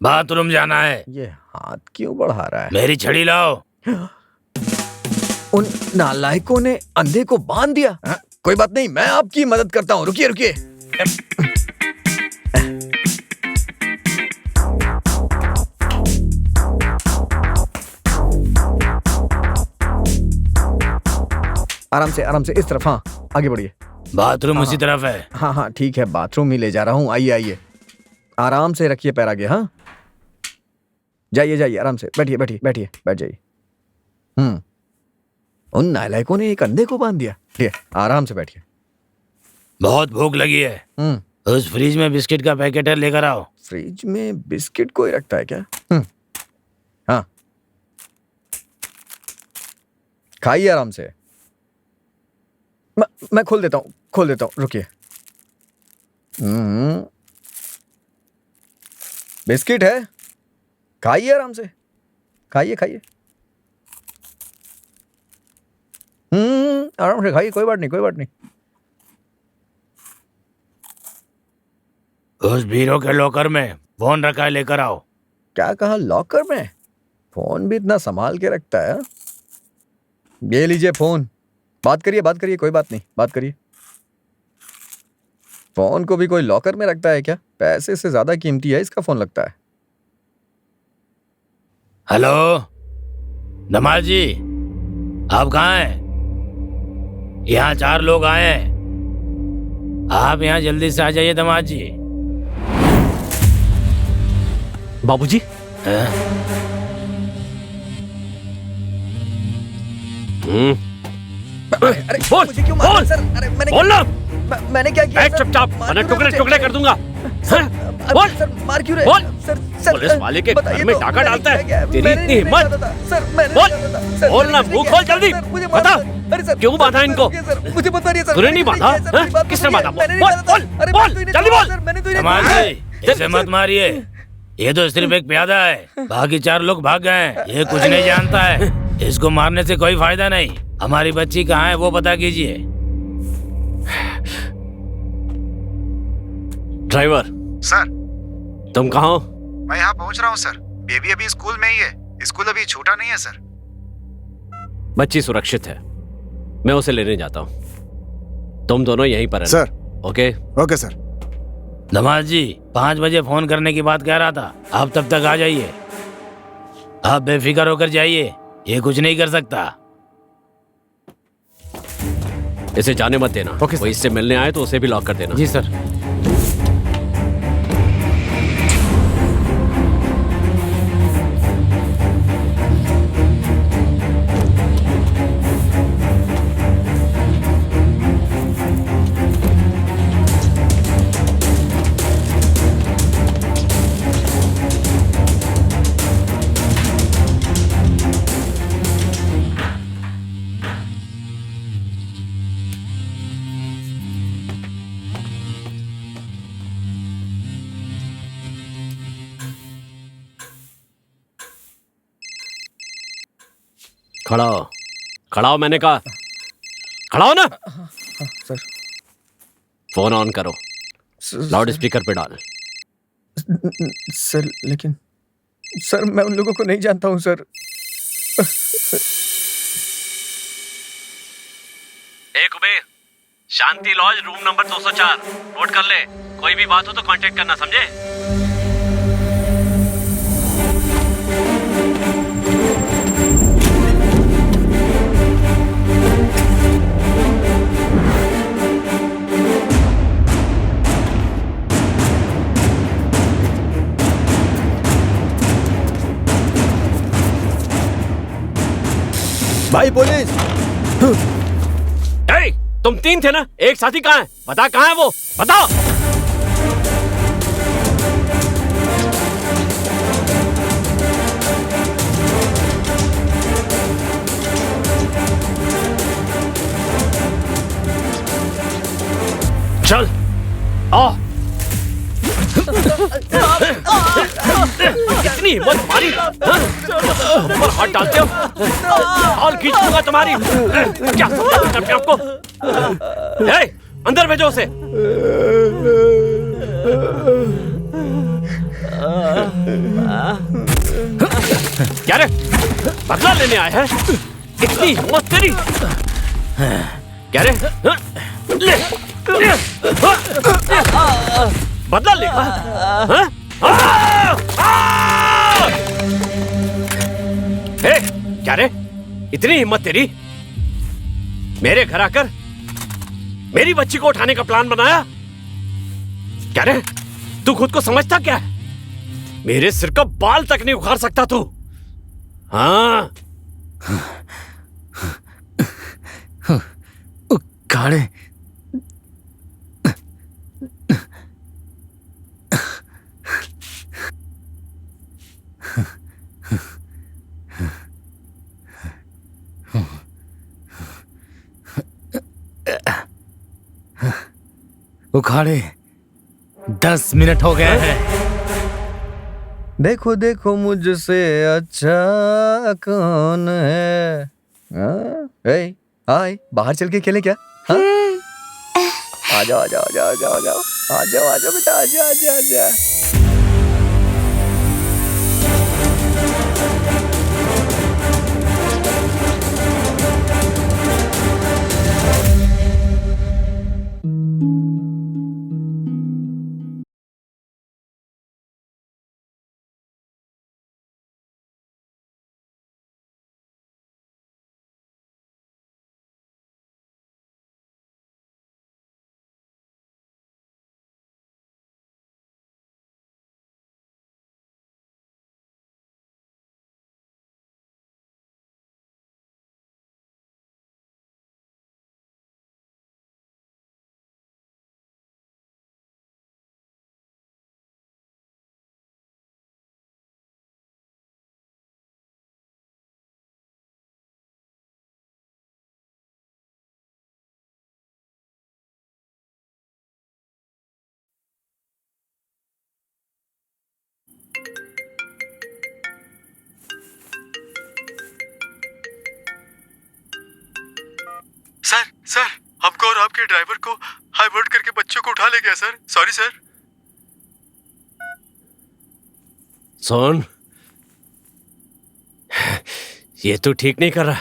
Speaker 5: बाथरूम जाना है।
Speaker 6: ये हाथ क्यों बढ़ा रहा है?
Speaker 5: मेरी छड़ी लाओ।
Speaker 6: उन नालायकों ने अंधे को बांध दिया। कोई बात नहीं, मैं आपकी मदद करता हूँ। रुकिए रुकिए। आराम से इस तरफ। हाँ आगे बढ़िए।
Speaker 5: बाथरूम उसी तरफ है।
Speaker 6: हाँ हाँ ठीक है, बाथरूम ही ले जा रहा हूँ। आइए आइए, आराम से रखिए पैर आगे। हाँ जाइए जाइए, आराम से बैठिए बैठिए बैठिए, बैठ जाइए। उन नालायकों ने एक अंधे को बांध दिया। ठीक है, आराम से बैठिए।
Speaker 5: बहुत भूख लगी है। उस फ्रिज में बिस्किट का पैकेट है, लेकर आओ।
Speaker 6: फ्रिज में बिस्किट कोई रखता है क्या? हाँ खाइए आराम से। मैं खोल देता हूँ, रुकिए। बिस्किट है, खाइए आराम से, खाइए खाइए। आराम से खाइए, कोई बात नहीं।
Speaker 5: उस बीरो के लॉकर में फोन रखा है, लेकर आओ।
Speaker 6: क्या कहा? लॉकर में? फोन भी इतना संभाल के रखता है? ये लीजिए फोन, बात करिए, कोई बात नहीं, बात करिए। फोन को भी कोई लॉकर में रखता है क्या? पैसे से ज्यादा कीमती है इसका फोन लगता है।
Speaker 5: हेलो दमाल जी, आप कहाँ हैं? यहाँ 4 लोग आए हैं, आप यहाँ जल्दी से आ जाइए दमाल जी।
Speaker 11: बाबूजी।
Speaker 6: अरे
Speaker 11: बोल,
Speaker 6: मुझे क्यों मार रहे हैं, सर? अरे मैंने क्या किया?
Speaker 11: चुपचाप, वरना टुकड़े कर दूंगा।
Speaker 6: बोल सर, मार क्यों रहे?
Speaker 11: बोल।
Speaker 6: सर
Speaker 11: पुलिस वाले के घर में डाका डालता है, तेरी इतनी हिम्मत?
Speaker 6: सर मैंने
Speaker 11: बोल, बोल ना, मुंह खोल जल्दी, बता क्यों बांधा इनको?
Speaker 6: मुझे पता नहीं है सर।
Speaker 11: तूने नहीं बांधा? किसने बांधा? बोल जल्दी बोल।
Speaker 5: दमाल जी इसे मत मारिए, ये तो सिर्फ एक प्यादा है, बाकी 4 लोग भाग गए हैं। ये कुछ नहीं जानता है, इसको मारने से कोई फायदा नहीं। हमारी बच्ची कहाँ है वो पता कीजिए।
Speaker 11: ड्राइवर
Speaker 1: सर,
Speaker 11: तुम कहाँ हो?
Speaker 1: मैं यहाँ पहुँच रहा हूँ सर। बेबी अभी स्कूल में ही है, स्कूल अभी छूटा नहीं है सर।
Speaker 11: बच्ची सुरक्षित है, मैं उसे लेने जाता हूँ। तुम दोनों यहीं पर रहना।
Speaker 1: सर। Okay sir.
Speaker 5: दमाल जी 5 बजे फोन करने की बात कह रहा था, आप तब तक आ जाइए। आप बेफिक्र होकर जाइए, ये कुछ नहीं कर सकता।
Speaker 11: इसे जाने मत देना। वो इससे मिलने आए तो उसे भी लॉक कर देना।
Speaker 5: जी सर।
Speaker 11: खड़ा हो मैंने कहा, खड़ा हो ना।
Speaker 6: सर
Speaker 11: फोन ऑन करो, लाउड स्पीकर पे डाल।
Speaker 6: सर लेकिन सर मैं उन लोगों को नहीं जानता हूँ सर।
Speaker 3: कुबेर, शांति लॉज रूम नंबर 204 नोट कर ले, कोई भी बात हो तो कांटेक्ट करना, समझे?
Speaker 4: भाई पुलिस!
Speaker 11: ए, तुम 3 थे ना? एक साथी कहाँ है? बता कहाँ है वो? बताओ। चल आ। कितनी हिम्मत मारी, ऊपर हाथ डालते हो, हाल खींच दूंगा तुम्हारी। क्या समझते अपने आप को? अंदर भेजो उसे। क्या रे, बदला लेने आए हैं? इतनी हिम्मत तेरी? क्या रे, ले बदला लेगा? क्या रे, इतनी हिम्मत तेरी? मेरे घर आकर मेरी बच्ची को उठाने का प्लान बनाया? क्या रे, तू खुद को समझता क्या है? मेरे सिर का बाल तक नहीं उखाड़ सकता तू। हाँ,
Speaker 8: उखाड़े? उखाड़े 10 मिनट हो गए हैं।
Speaker 6: देखो देखो मुझसे अच्छा कौन है? ए, हाय, बाहर चल के खेलें क्या? हाँ? आ जाओ आ जाओ आ जाओ आ जाओ आ जाओ आ जाओ आ जाओ बेटा, आ जाओ आ जाओ आ जाओ।
Speaker 4: सर, हमको और आपके ड्राइवर को हाईवर्ट करके बच्चों को उठा ले गया सर। Sorry sir.
Speaker 11: सोन, ये तू ठीक नहीं कर रहा।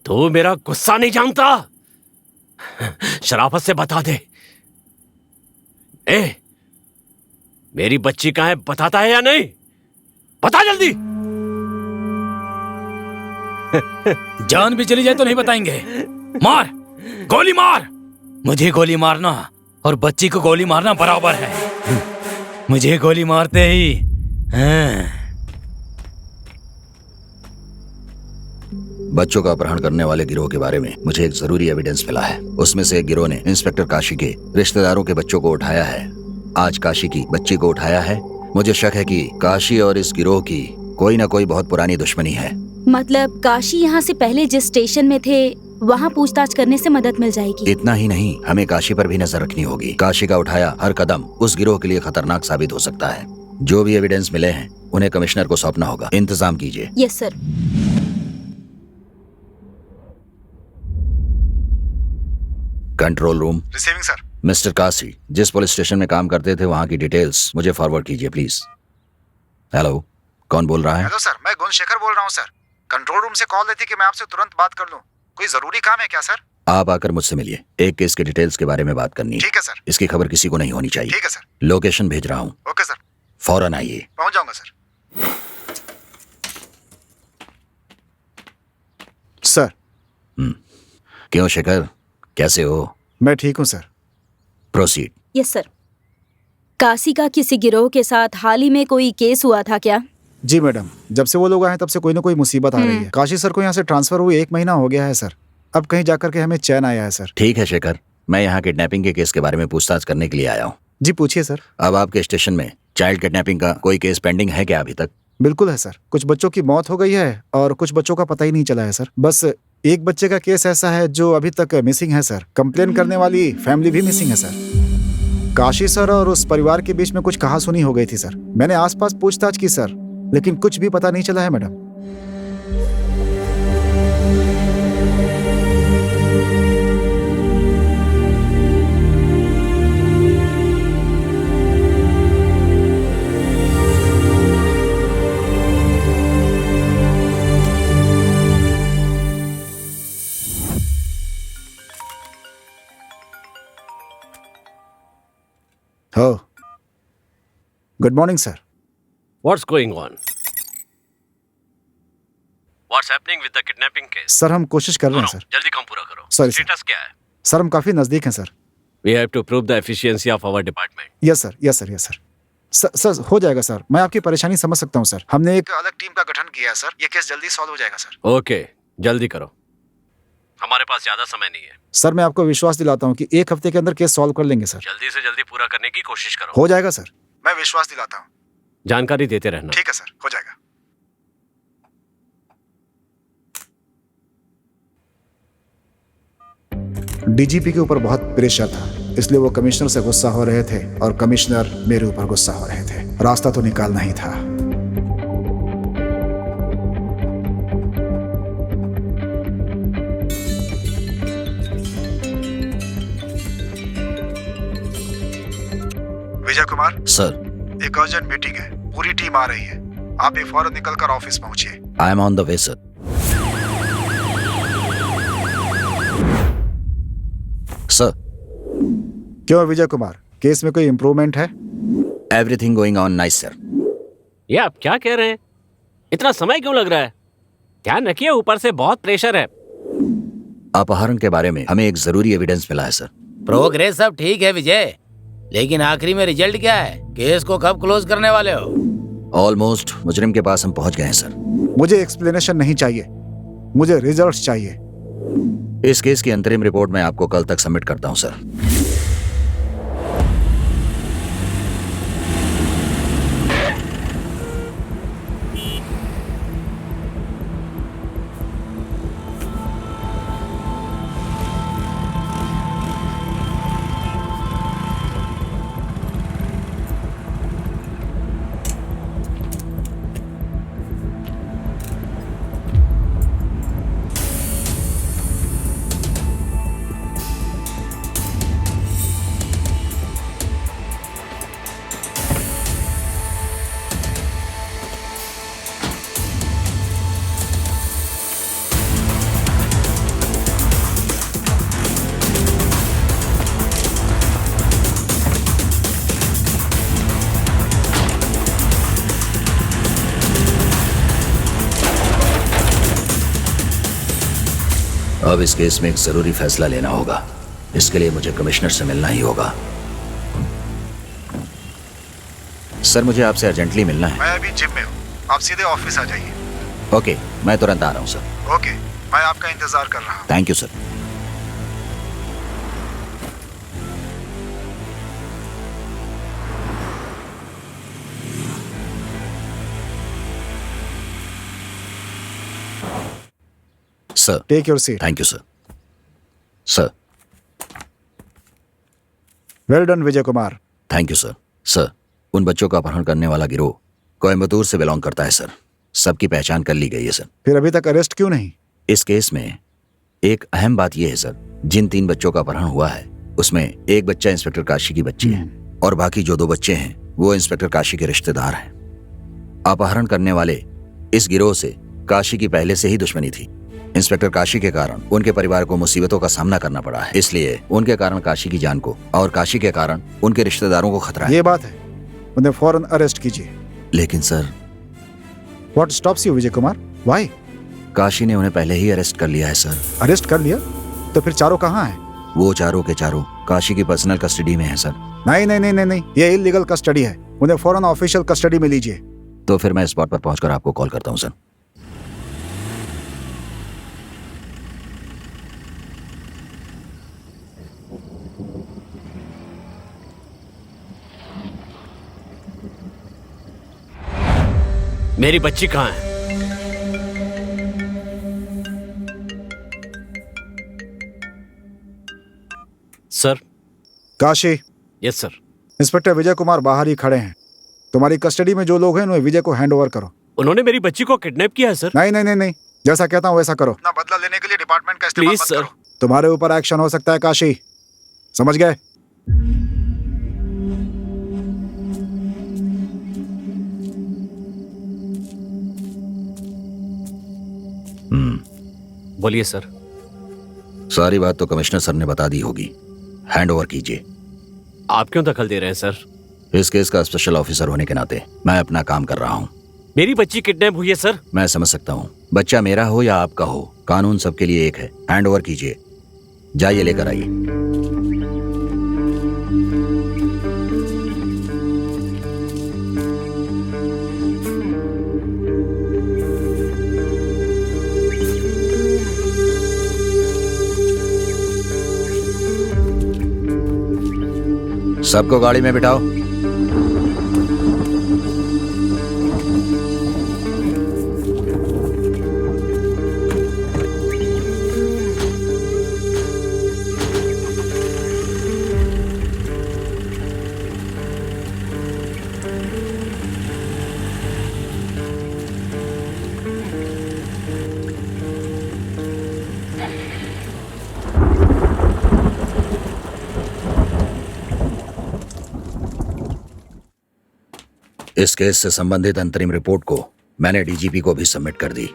Speaker 11: तू मेरा गुस्सा नहीं जानता। शराफत से बता दे। मेरी बच्ची कहाँ है, बताता है या नहीं? बता जल्दी।
Speaker 5: जान भी चली जाए तो नहीं बताएंगे। मार, गोली मार। मुझे गोली मारना और बच्ची को गोली मारना बराबर है। मुझे गोली मारते ही
Speaker 2: बच्चों का अपहरण करने वाले गिरोह के बारे में मुझे एक जरूरी एविडेंस मिला है। उसमें से एक गिरोह ने इंस्पेक्टर काशी के रिश्तेदारों के बच्चों को उठाया है। आज काशी की बच्ची को उठाया है। मुझे शक है कि काशी और इस गिरोह की कोई ना कोई बहुत पुरानी दुश्मनी है।
Speaker 10: मतलब काशी यहाँ से पहले जिस स्टेशन में थे वहाँ पूछताछ करने से मदद मिल जाएगी।
Speaker 2: इतना ही नहीं, हमें काशी पर भी नजर रखनी होगी। काशी का उठाया हर कदम उस गिरोह के लिए खतरनाक साबित हो सकता है। जो भी एविडेंस मिले हैं उन्हें कमिश्नर को सौंपना होगा। इंतजाम कीजिए।
Speaker 10: Yes sir.
Speaker 2: Control room.
Speaker 1: Receiving sir.
Speaker 2: Mister Kashi जिस पुलिस स्टेशन में काम करते थे वहाँ की डिटेल्स मुझे फॉरवर्ड कीजिए प्लीज। हेलो, कौन बोल रहा है?
Speaker 1: हेलो सर, मैं गुणशेखर बोल रहा हूँ सर। कंट्रोल रूम से कॉल देती कि मैं आपसे तुरंत बात कर लूँ। कोई जरूरी काम है क्या सर?
Speaker 2: आप आकर मुझसे मिलिए। एक केस के डिटेल्स के बारे में बात करनी है।
Speaker 1: ठीक है सर।
Speaker 2: इसकी खबर किसी को नहीं होनी चाहिए।
Speaker 1: ठीक है सर।
Speaker 2: लोकेशन भेज रहा हूँ।
Speaker 1: Okay sir.
Speaker 2: फौरन आइए।
Speaker 1: पहुंच जाऊंगा सर। सर।
Speaker 2: क्यों शेखर, कैसे हो?
Speaker 1: मैं ठीक हूँ sir.
Speaker 2: Proceed.
Speaker 10: Yes sir. Kashi का किसी गिरोह के साथ हाल ही में कोई केस हुआ था क्या?
Speaker 1: जी मैडम, जब से वो लोग आए तब से कोई ना कोई मुसीबत आ रही है। काशी सर को यहाँ से ट्रांसफर हुए 1 महीना हो गया है सर। अब कहीं जाकर के हमें चैन आया है सर।
Speaker 2: ठीक है शेखर, मैं यहाँ किडनैपिंग के केस के बारे में पूछताछ करने के लिए आया हूँ।
Speaker 1: जी पूछिए सर।
Speaker 2: अब आपके स्टेशन में चाइल्ड किडनैपिंग का कोई केस पेंडिंग है क्या अभी तक?
Speaker 1: बिल्कुल है सर। कुछ बच्चों की मौत हो गई है और कुछ बच्चों का पता ही नहीं चला है सर। बस एक बच्चे का केस ऐसा है जो अभी तक मिसिंग है सर। कंप्लेन करने वाली फैमिली भी मिसिंग है सर। काशी सर और उस परिवार के बीच में कुछ कहासुनी हो गई थी सर। मैंने आसपास पूछताछ की सर, लेकिन कुछ भी पता नहीं चला है मैडम। हो good morning sir.
Speaker 11: What's going on?
Speaker 3: What's happening with the kidnapping case?
Speaker 1: Sir हम कोशिश कर रहे हैं सर।
Speaker 3: जल्दी काम पूरा करो।
Speaker 1: Sorry, sir.
Speaker 3: स्टेटस क्या है?
Speaker 1: सर हम काफी नजदीक हैं sir.
Speaker 11: We have to prove the efficiency of our department.
Speaker 1: Yes sir, yes sir, yes sir. Sir हो जाएगा सर। मैं आपकी परेशानी समझ सकता हूँ सर। हमने एक अलग टीम का गठन किया है सर। ये केस जल्दी सॉल्व हो जाएगा सर।
Speaker 11: Okay, जल्दी करो।
Speaker 3: हमारे पास ज्यादा समय नहीं है।
Speaker 1: सर मैं आपको विश्वास दिलाता हूँ कि 1 हफ्ते के अंदर केस सॉल्व कर लेंगे सर।
Speaker 3: जल्दी से जल्दी पूरा करने की कोशिश करो।
Speaker 1: हो जाएगा सर, मैं विश्वास दिलाता हूँ।
Speaker 11: जानकारी देते रहना।
Speaker 1: ठीक है सर, हो जाएगा। डीजीपी के ऊपर बहुत प्रेशर था, इसलिए वो कमिश्नर से गुस्सा हो रहे थे और कमिश्नर मेरे ऊपर गुस्सा हो रहे थे। रास्ता तो निकालना ही था। विजय कुमार
Speaker 2: सर,
Speaker 1: एक अर्जेंट मीटिंग है, पूरी टीम आ रही है। आप भी फौरन निकलकर ऑफिस पहुंचिए।
Speaker 2: I am on the way sir. Sir,
Speaker 1: क्यों विजय कुमार, केस में कोई इम्प्रूवमेंट है?
Speaker 2: Everything going on nice sir.
Speaker 11: ये आप क्या कह रहे हैं? इतना समय क्यों लग रहा है? ध्यान रखिए, ऊपर से बहुत प्रेशर है।
Speaker 2: अपहरण के बारे में हमें एक जरूरी एविडेंस मिला है सर।
Speaker 5: प्रोग्रेस सब ठीक है विजय, लेकिन आखिरी में रिजल्ट क्या है? केस को कब क्लोज करने वाले हो?
Speaker 2: ऑलमोस्ट मुजरिम के पास हम पहुंच गए हैं सर।
Speaker 1: मुझे एक्सप्लेनेशन नहीं चाहिए, मुझे रिजल्ट्स चाहिए।
Speaker 2: इस केस की अंतरिम रिपोर्ट मैं आपको कल तक सबमिट करता हूं सर। अब इस केस में एक जरूरी फैसला लेना होगा। इसके लिए मुझे कमिश्नर से मिलना ही होगा। सर मुझे आपसे अर्जेंटली मिलना है।
Speaker 1: मैं अभी जिम में हूँ, आप सीधे ऑफिस आ जाइए।
Speaker 2: ओके, मैं तुरंत आ रहा हूँ सर।
Speaker 1: ओके, मैं आपका इंतजार कर रहा हूँ।
Speaker 2: Thank you sir. Sir,
Speaker 1: take your seat.
Speaker 2: Thank you sir. Sir,
Speaker 1: well done Vijay Kumar.
Speaker 2: Thank you sir. Sir, उन बच्चों का अपहरण करने वाला गिरोह कोयम्बतूर से बिलोंग करता है सर। सबकी पहचान कर ली गई है सर।
Speaker 1: फिर अभी तक अरेस्ट क्यों नहीं?
Speaker 2: इस केस में एक अहम बात यह है सर, जिन 3 बच्चों का अपहरण हुआ है उसमें एक बच्चा इंस्पेक्टर काशी की बच्ची है और बाकी जो 2 बच्चे हैं वो इंस्पेक्टर काशी के रिश्तेदार हैं। अपहरण करने वाले इस गिरोह से काशी की पहले से ही दुश्मनी थी। इंस्पेक्टर काशी के कारण उनके परिवार को मुसीबतों का सामना करना पड़ा है, इसलिए उनके कारण काशी की जान को और काशी के कारण उनके रिश्तेदारों को खतरा है।
Speaker 1: ये बात है, उन्हें फौरन अरेस्ट कीजिए।
Speaker 2: लेकिन sir,
Speaker 1: what stops you Vijay Kumar? Why?
Speaker 2: Kashi ने उन्हें पहले ही अरेस्ट कर लिया है सर।
Speaker 1: अरेस्ट कर लिया? तो फिर चारों कहाँ हैं?
Speaker 2: वो चारों के चारों काशी की पर्सनल कस्टडी में है सर।
Speaker 1: नहीं नहीं नहीं नहीं नहीं, ये इलीगल कस्टडी है। उन्हें फौरन ऑफिशियल कस्टडी में लीजिए।
Speaker 2: तो फिर मैं स्पॉट पर पहुंचकर आपको कॉल करता हूं सर।
Speaker 11: मेरी बच्ची कहाँ है? Sir.
Speaker 1: Kashi.
Speaker 11: Yes sir.
Speaker 1: Inspector Vijay Kumar बाहर ही खड़े हैं। तुम्हारी कस्टडी में जो लोग हैं उन्हें विजय को हैंड ओवर करो।
Speaker 11: उन्होंने मेरी बच्ची को किडनैप किया है सर।
Speaker 1: नहीं नहीं नहीं नहीं, जैसा कहता हूँ वैसा करो। अपना बदला लेने के लिए डिपार्टमेंट का इस्तेमाल मत करो। तुम्हारे ऊपर एक्शन हो सकता है काशी, समझ गए?
Speaker 11: बोलिए सर।
Speaker 2: सारी बात तो कमिश्नर सर ने बता दी होगी। हैंड ओवर कीजिए।
Speaker 11: आप क्यों दखल दे रहे हैं सर?
Speaker 2: इस केस का स्पेशल ऑफिसर होने के नाते मैं अपना काम कर रहा हूँ।
Speaker 11: मेरी बच्ची किडनैप हुई है सर।
Speaker 2: मैं समझ सकता हूँ, बच्चा मेरा हो या आपका हो, कानून सबके लिए एक है। हैंड ओवर कीजिए, जाइए लेकर आइए। सबको गाड़ी में बिठाओ। इस केस से संबंधित अंतरिम रिपोर्ट को मैंने डीजीपी को भी सबमिट कर दी।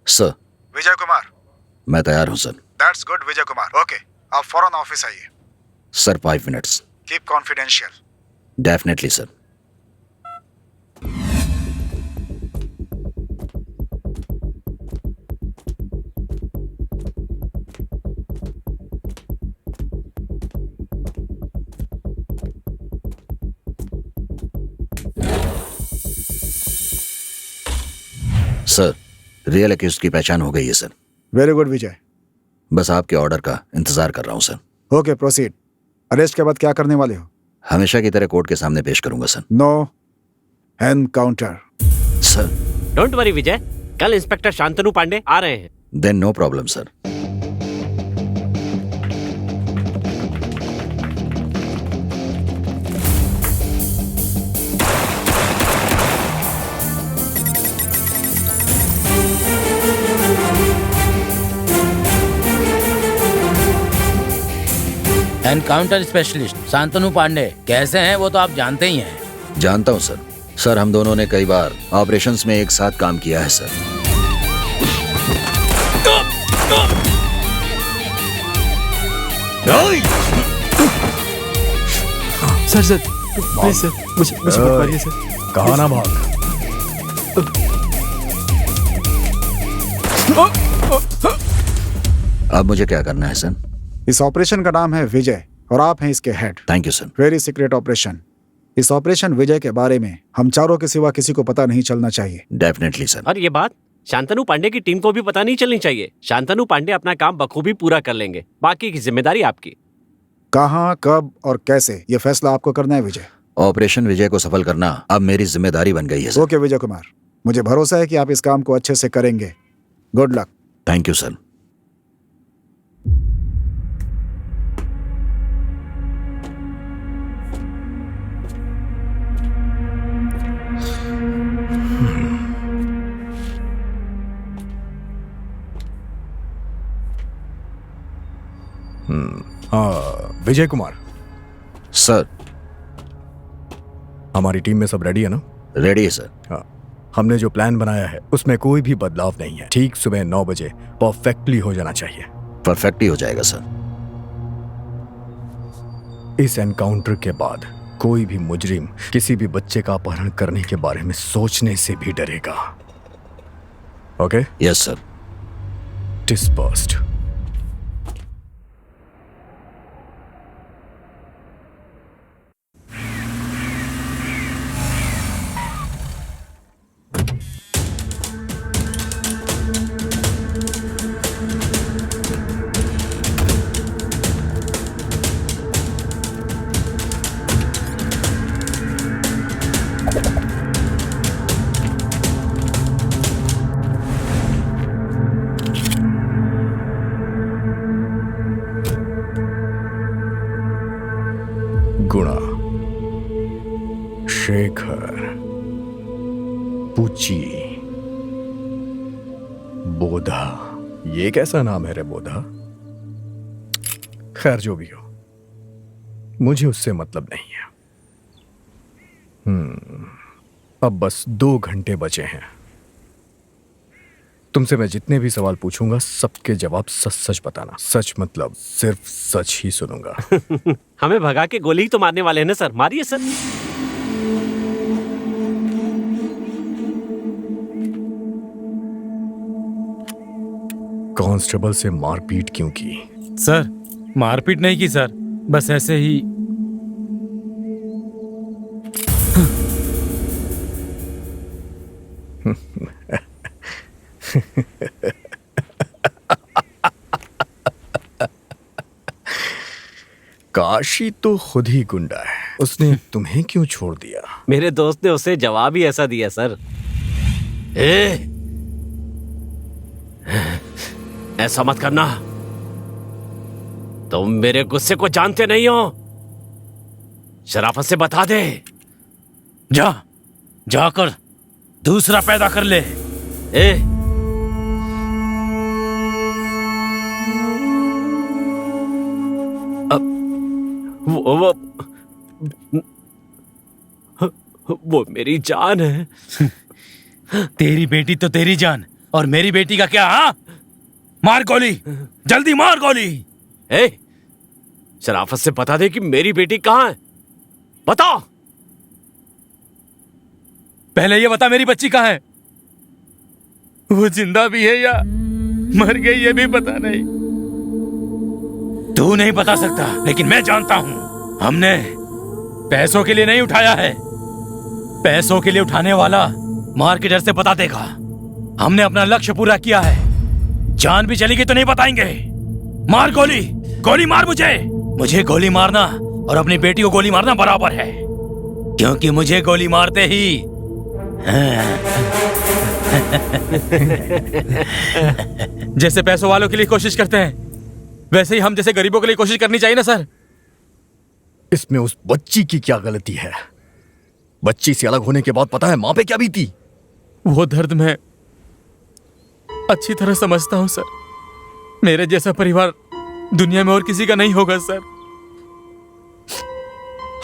Speaker 2: सर।
Speaker 1: विजय कुमार।
Speaker 2: मैं तैयार हूं sir.
Speaker 1: That's good Vijay Kumar. Okay, आप फौरन ऑफिस आइए।
Speaker 2: Sir 5 minutes.
Speaker 1: Keep confidential.
Speaker 2: Definitely sir. Sir, real accused की पहचान हो गई है सर।
Speaker 1: वेरी गुड विजय।
Speaker 2: बस आपके ऑर्डर का इंतजार कर रहा हूं सर।
Speaker 1: Okay, proceed. अरेस्ट के बाद क्या करने वाले हो?
Speaker 2: हमेशा की तरह कोर्ट के सामने पेश करूंगा sir.
Speaker 1: No encounter.
Speaker 2: Sir.
Speaker 11: Don't worry Vijay, कल इंस्पेक्टर शांतनु पांडे आ रहे हैं।
Speaker 2: Then no problem sir.
Speaker 5: Encounter specialist Shantanu Pandey कैसे हैं वो तो आप जानते ही हैं।
Speaker 2: जानता हूं सर। सर, हम दोनों ने कई बार ऑपरेशंस में एक साथ काम किया है sir.
Speaker 4: Sir sir please sir, मुझे मत मारिए सर।
Speaker 7: कहा ना भाग।
Speaker 2: अब मुझे क्या करना है सर?
Speaker 1: इस ऑपरेशन का नाम है विजय और आप हैं इसके head.
Speaker 2: Thank you sir.
Speaker 1: Very secret operation. इस ऑपरेशन विजय के बारे में हम चारों के सिवा किसी को पता नहीं चलना चाहिए।
Speaker 2: Definitely sir.
Speaker 11: और ये बात शांतनु पांडे की टीम को भी पता नहीं चलनी चाहिए। शांतनु पांडे अपना काम बखूबी पूरा कर लेंगे, बाकी की जिम्मेदारी आपकी।
Speaker 1: कहाँ, कब और कैसे, ये फैसला आपको करना है विजय।
Speaker 2: ऑपरेशन विजय को सफल करना अब मेरी जिम्मेदारी बन गई है सर।
Speaker 1: ओके विजय कुमार, मुझे भरोसा है कि आप इस काम को अच्छे से करेंगे। Good luck.
Speaker 2: Thank you sir.
Speaker 7: हाँ विजय कुमार,
Speaker 2: सर।
Speaker 7: हमारी टीम में सब रेडी है ना?
Speaker 2: रेडी है सर।
Speaker 7: हाँ, हमने जो प्लान बनाया है उसमें कोई भी बदलाव नहीं है। ठीक सुबह 9 बजे परफेक्टली हो जाना चाहिए।
Speaker 2: परफेक्ट ही हो जाएगा सर।
Speaker 7: इस एनकाउंटर के बाद कोई भी मुजरिम किसी भी बच्चे का अपहरण करने के बारे में सोचने से भी डरेगा। ओके?
Speaker 2: Yes sir.
Speaker 7: डिस्पर्स्ड। गुणा, शेखर, पुची, बोधा। ये कैसा नाम है रे बोधा? खैर जो भी हो, मुझे उससे मतलब नहीं है। अब बस 2 घंटे बचे हैं। तुमसे मैं जितने भी सवाल पूछूंगा सबके जवाब सच सच बताना। सच मतलब सिर्फ सच ही सुनूंगा।
Speaker 11: हमें भगा के गोली ही तो मारने वाले हैं ना सर। मारिए सर।
Speaker 7: कांस्टेबल से मारपीट क्यों की?
Speaker 5: सर मारपीट नहीं की सर, बस ऐसे ही।
Speaker 7: काशी तो खुद ही गुंडा है, उसने तुम्हें क्यों छोड़ दिया?
Speaker 11: मेरे दोस्त ने उसे जवाब ही ऐसा दिया सर। ऐसा मत करना, तुम मेरे गुस्से को जानते नहीं हो। शराफत से बता दे।
Speaker 5: जाकर दूसरा पैदा कर ले।
Speaker 11: वो मेरी जान है।
Speaker 5: तेरी बेटी तो तेरी जान, और मेरी बेटी का क्या? हाँ, मार गोली, जल्दी मार गोली।
Speaker 11: शराफत से बता दे कि मेरी बेटी कहाँ है। बता।
Speaker 5: पहले ये बता मेरी बच्ची कहाँ है? वो जिंदा भी है या मर गई ये भी पता नहीं। तू नहीं बता सकता, लेकिन मैं जानता हूं। हमने पैसों के लिए नहीं उठाया है। पैसों के लिए उठाने वाला मार के डर से बता देगा। हमने अपना लक्ष्य पूरा किया है। जान भी चली गई तो नहीं बताएंगे। मार गोली, गोली मार मुझे गोली मारना और अपनी बेटी को गोली मारना बराबर है, क्योंकि मुझे गोली मारते ही जैसे पैसों वालों के लिए कोशिश करते हैं, वैसे ही हम जैसे गरीबों के लिए कोशिश करनी चाहिए ना सर।
Speaker 7: इसमें उस बच्ची की क्या गलती है? बच्ची से अलग होने के बाद पता है मां पे क्या बीती?
Speaker 5: वो दर्द मैं अच्छी तरह समझता हूं सर। मेरे जैसा परिवार दुनिया में और किसी का नहीं होगा सर।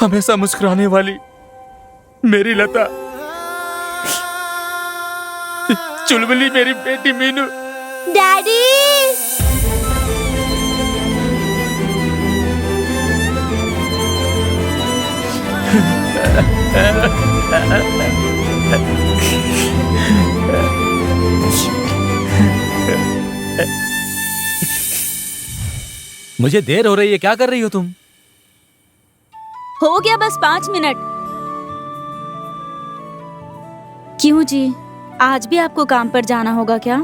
Speaker 5: हमेशा मुस्कुराने वाली मेरी लता, चुलबुली मेरी बेटी मीनू।
Speaker 10: डैडी!
Speaker 5: मुझे देर हो रही है, क्या कर रही हो तुम?
Speaker 10: हो गया बस 5 मिनट। क्यों जी, आज भी आपको काम पर जाना होगा क्या?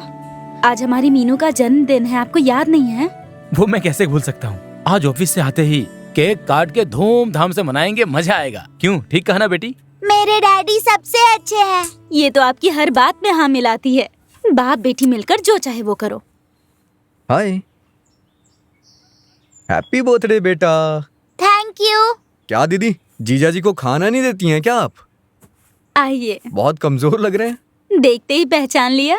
Speaker 10: आज हमारी मीनू का जन्मदिन है, आपको याद नहीं है?
Speaker 5: वो मैं कैसे भूल सकता हूँ। आज ऑफिस से आते ही केक काट के धूमधाम से मनाएंगे, मजा आएगा। क्यों, ठीक कहा ना बेटी?
Speaker 10: मेरे डैडी सबसे अच्छे हैं। ये तो आपकी हर बात में हाँ मिलाती है। बाप बेटी मिलकर जो चाहे वो करो।
Speaker 6: हाय, हैप्पी बर्थडे बेटा।
Speaker 10: Thank you.
Speaker 6: क्या दीदी, जीजा जी को खाना नहीं देती हैं क्या आप?
Speaker 10: आइए।
Speaker 6: बहुत कमजोर लग रहे हैं।
Speaker 10: देखते ही पहचान लिया।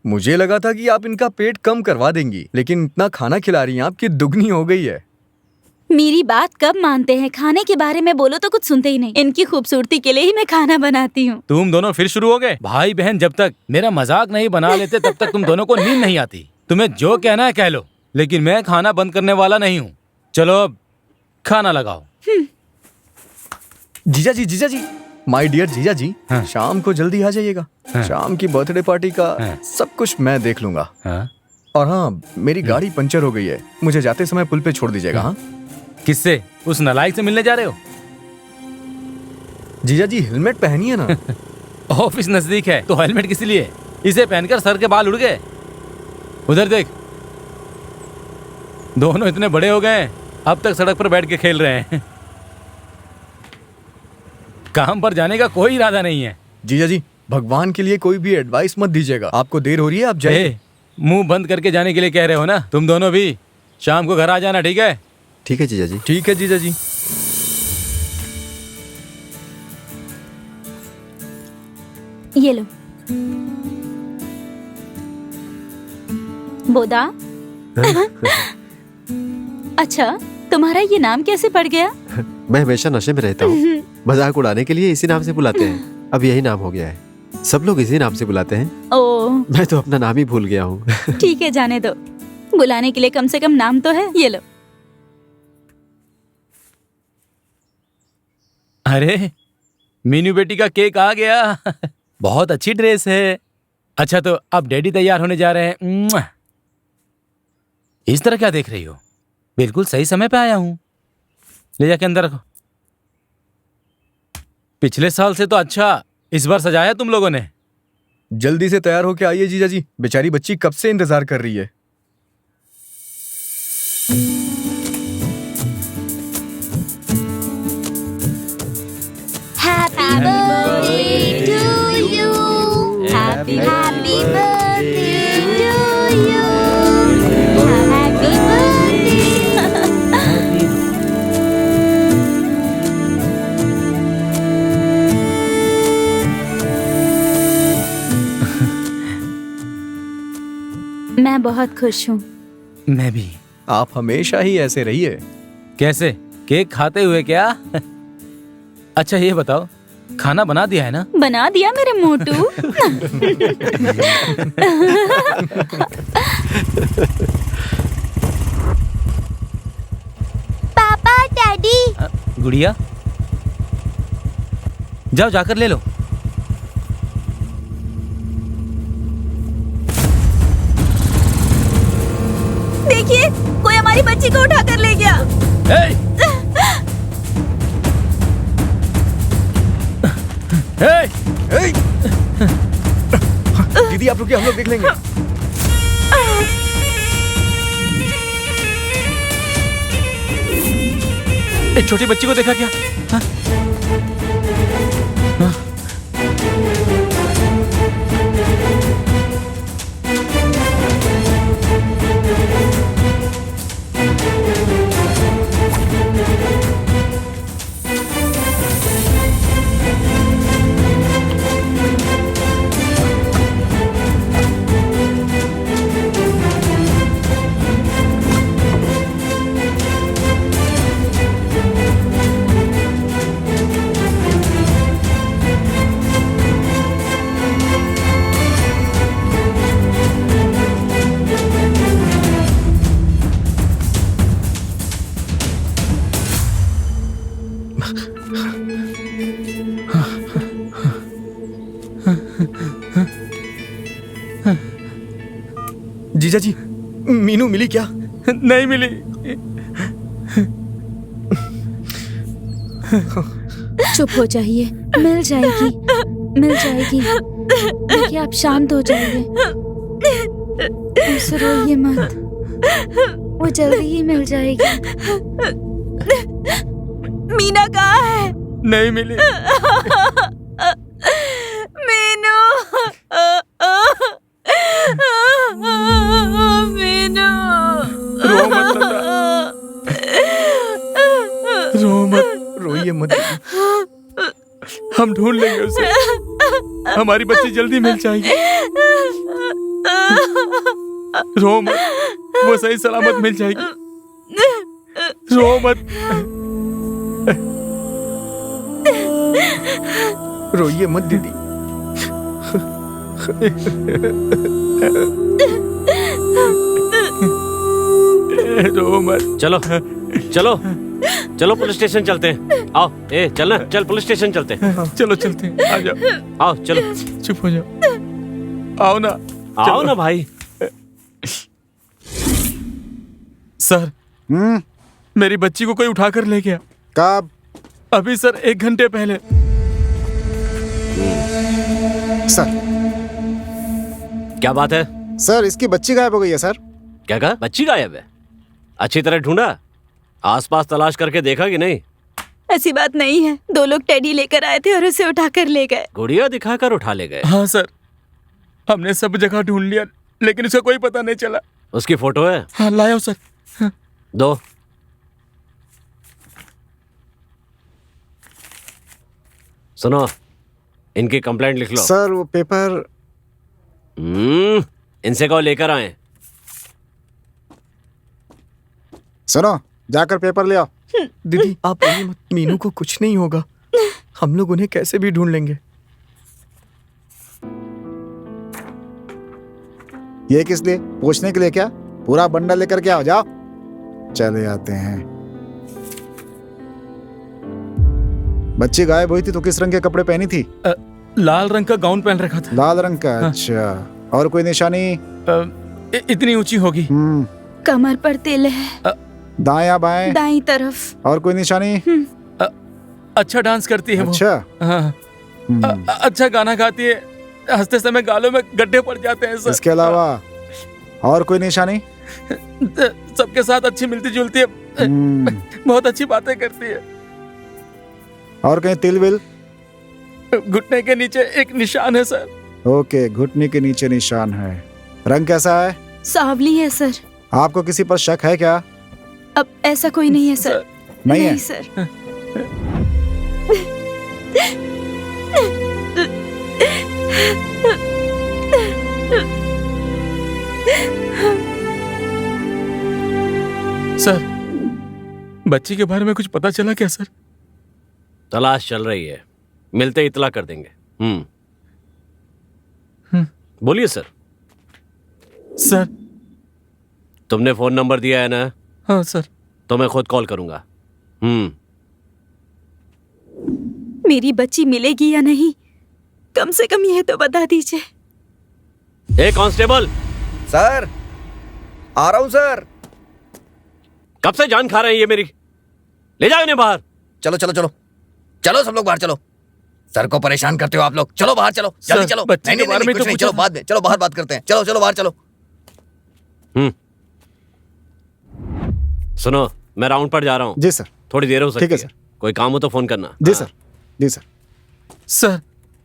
Speaker 8: मुझे लगा था कि आप इनका पेट कम करवा देंगी, लेकिन इतना खाना खिला रही हैं आप कि दुगनी हो गई है।
Speaker 10: मेरी बात कब मानते हैं? खाने के बारे में बोलो तो कुछ सुनते ही नहीं। इनकी खूबसूरती के लिए ही मैं खाना बनाती हूँ।
Speaker 5: तुम दोनों फिर शुरू हो गए। भाई बहन जब तक मेरा मजाक नहीं बना लेते तब तक तुम दोनों को नींद नहीं आती। तुम्हें जो कहना है कह लो, लेकिन मैं खाना बंद करने वाला नहीं हूँ। चलो अब खाना लगाओ।
Speaker 8: जीजा जी, माय डियर जीजा जी,
Speaker 5: हाँ।
Speaker 8: शाम को जल्दी आ जाइएगा।
Speaker 5: हाँ।
Speaker 8: शाम की बर्थडे पार्टी का
Speaker 5: हाँ।
Speaker 8: सब कुछ मैं देख लूंगा।
Speaker 5: हाँ?
Speaker 8: और हाँ, मेरी गाड़ी पंचर हो गई है, मुझे जाते समय पुल पे छोड़ दीजिएगा। हाँ
Speaker 5: किससे? उस नालायक से मिलने जा रहे हो?
Speaker 8: जीजा जी, हेलमेट पहनिए ना।
Speaker 5: ऑफिस नजदीक है तो हेलमेट किस लिए? इसे पहनकर सर के बाल उड़ गए। उधर देख, दोनों इतने बड़े हो गए अब तक सड़क पर बैठ के खेल रहे हैं। काम पर जाने का कोई इरादा नहीं है।
Speaker 8: जीजा जी, भगवान के लिए कोई भी एडवाइस मत दीजिएगा। आपको देर हो रही है, आप जाइए।
Speaker 5: मुंह बंद करके जाने के लिए कह रहे हो ना? तुम दोनों भी शाम को घर आ जाना, ठीक है?
Speaker 4: ठीक है जीजा जी।
Speaker 8: ठीक है जीजा जी।
Speaker 10: ये लो। बोदा। अच्छा, तुम्हारा ये नाम कैसे पड़ गया?
Speaker 4: मैं हमेशा नशे में रहता हूँ, मजाक उड़ाने के लिए इसी नाम से बुलाते हैं। अब यही नाम हो गया है, सब लोग इसी नाम से बुलाते हैं।
Speaker 10: ओ,
Speaker 4: मैं तो अपना नाम ही भूल गया हूँ।
Speaker 10: ठीक है, जाने दो। बुलाने के लिए कम से कम नाम तो है। ये लो।
Speaker 5: अरे मीनू बेटी का केक आ गया। बहुत अच्छी ड्रेस है। अच्छा तो अब डैडी तैयार होने जा रहे हैं। इस तरह क्या देख रही हो? बिल्कुल सही समय पे आया हूँ। ले जाके अंदर रखो। पिछले साल से तो अच्छा इस बार सजाया तुम लोगों ने।
Speaker 8: जल्दी से तैयार होके आइए जीजा जी, बेचारी बच्ची कब से इंतजार कर रही है।
Speaker 10: Happy birthday to you. Happy birthday to you. Happy birthday. मैं बहुत खुश हूँ।
Speaker 5: मैं भी।
Speaker 8: आप हमेशा ही ऐसे रहिए।
Speaker 5: कैसे? केक खाते हुए क्या? अच्छा ये बताओ, खाना बना दिया है ना?
Speaker 10: बना दिया मेरे मोटू। पापा, डैडी।
Speaker 5: गुड़िया जाओ जाकर ले लो।
Speaker 10: देखिए, कोई हमारी बच्ची को उठाकर ले गया।
Speaker 8: दीदी आप रुकिए, हम लोग देख लेंगे।
Speaker 5: एक छोटी बच्ची को देखा क्या? हाँ? हाँ?
Speaker 8: जीजा जी, मीनू मिली क्या?
Speaker 5: नहीं मिली।
Speaker 10: चुप हो जाइए, मिल जाएगी, मिल जाएगी। देखिए आप शांत हो जाइए, ऐसे रोइए मत, वो जल्दी ही मिल जाएगी। मीना कहाँ है?
Speaker 5: नहीं मिली।
Speaker 10: मीनू, मीनू,
Speaker 5: रो मत लता, रो मत,
Speaker 8: रोइए मत।
Speaker 5: हम ढूंढ लेंगे उसे। हमारी बच्ची जल्दी मिल जाएगी। रो मत, वो सही सलामत मिल जाएगी। रो मत।
Speaker 8: रोइए मत दीदी।
Speaker 5: रो मत।
Speaker 11: चलो चलो चलो पुलिस स्टेशन चलते हैं। आओ, ए चल ना, चल पुलिस स्टेशन चलते हैं।
Speaker 5: चलो चलते हैं, आ जाओ।
Speaker 11: आओ चलो।
Speaker 5: चुप हो जाओ, आओ ना।
Speaker 11: आओ ना भाई।
Speaker 5: सर, मेरी बच्ची को कोई उठाकर ले गया।
Speaker 1: कब?
Speaker 5: अभी सर, 1 घंटे पहले।
Speaker 1: सर,
Speaker 11: क्या बात है?
Speaker 1: सर इसकी बच्ची गायब हो गई है सर।
Speaker 11: क्या कहा? बच्ची गायब है? अच्छी तरह ढूंढा? आसपास तलाश करके देखा कि नहीं?
Speaker 10: ऐसी बात नहीं है, 2 लोग टेडी लेकर आए थे और उसे उठाकर ले गए।
Speaker 11: गुड़िया दिखाकर उठा ले गए?
Speaker 5: हाँ सर, हमने सब जगह ढूंढ लिया लेकिन उसका कोई पता नहीं चला।
Speaker 11: उसकी फोटो है?
Speaker 5: हाँ लाया हूं सर। हाँ।
Speaker 11: दो। सुनो, इनकी कंप्लेंट लिख लो।
Speaker 1: सर वो पेपर।
Speaker 11: इनसे कहो लेकर आए।
Speaker 1: सुनो, जाकर पेपर ले आओ।
Speaker 8: दीदी आप रोइए मत, मीनू को कुछ नहीं होगा। हम लोग उन्हें कैसे भी ढूंढ लेंगे।
Speaker 1: ये किस लिए? पूछने के लिए क्या? पूरा बंडल लेकर के आओ, जाओ। चले आते हैं। बच्ची गायब हुई थी तो किस रंग के कपड़े पहनी थी?
Speaker 5: लाल रंग का गाउन पहन रखा था।
Speaker 1: लाल रंग का?
Speaker 5: हाँ।
Speaker 1: अच्छा, और कोई निशानी?
Speaker 5: इतनी ऊंची होगी।
Speaker 10: कमर पर तिल है।
Speaker 1: दाएं बाएं?
Speaker 10: दाईं तरफ।
Speaker 1: और कोई निशानी?
Speaker 5: अच्छा डांस करती है
Speaker 1: अच्छा।
Speaker 5: वो। हाँ। अच्छा गाना गाती है, हंसते समय गालों में गड्ढे पड़ जाते हैं सर।
Speaker 1: इसके अलावा और कोई निशानी?
Speaker 5: सबके साथ अच्छी मिलती जुलती है। बहुत अच्छी बातें करती है।
Speaker 1: और कहीं तिल विल?
Speaker 5: घुटने के नीचे एक निशान है सर।
Speaker 1: ओके, घुटने के नीचे निशान है। रंग कैसा है?
Speaker 10: सांवली है सर।
Speaker 1: आपको किसी पर शक है क्या?
Speaker 10: अब ऐसा कोई नहीं है सर।
Speaker 1: नहीं है?
Speaker 10: सर।
Speaker 5: सर, बच्ची के बारे में कुछ पता चला क्या सर?
Speaker 11: तलाश चल रही है, मिलते इतला कर देंगे। बोलिए सर।
Speaker 5: सर,
Speaker 11: तुमने फोन नंबर दिया है ना?
Speaker 5: हाँ सर।
Speaker 11: तो मैं खुद कॉल करूंगा।
Speaker 10: मेरी बच्ची मिलेगी या नहीं, कम से कम यह तो बता दीजिए।
Speaker 11: ए कांस्टेबल।
Speaker 6: सर, आ रहा हूं सर।
Speaker 11: कब से जान खा रहे हैं ये मेरी? ले जाओ इन्हें बाहर।
Speaker 6: चलो चलो चलो चलो, सब लोग बाहर चलो। सर को परेशान करते हो आप लोग। चलो बाहर चलो, जल्दी चलो।
Speaker 5: बच्चे के बारे में
Speaker 6: कुछ
Speaker 5: तो
Speaker 6: नहीं, चलो बाद में, चलो बाहर बात करते हैं। चलो चलो बाहर चलो।
Speaker 11: सुनो, मैं राउंड पर जा रहा हूँ।
Speaker 1: जी सर।
Speaker 11: थोड़ी देर हो सकती
Speaker 1: ठीक है सर।
Speaker 11: कोई काम हो तो फोन करना।
Speaker 1: जी सर। जी सर।
Speaker 5: सर,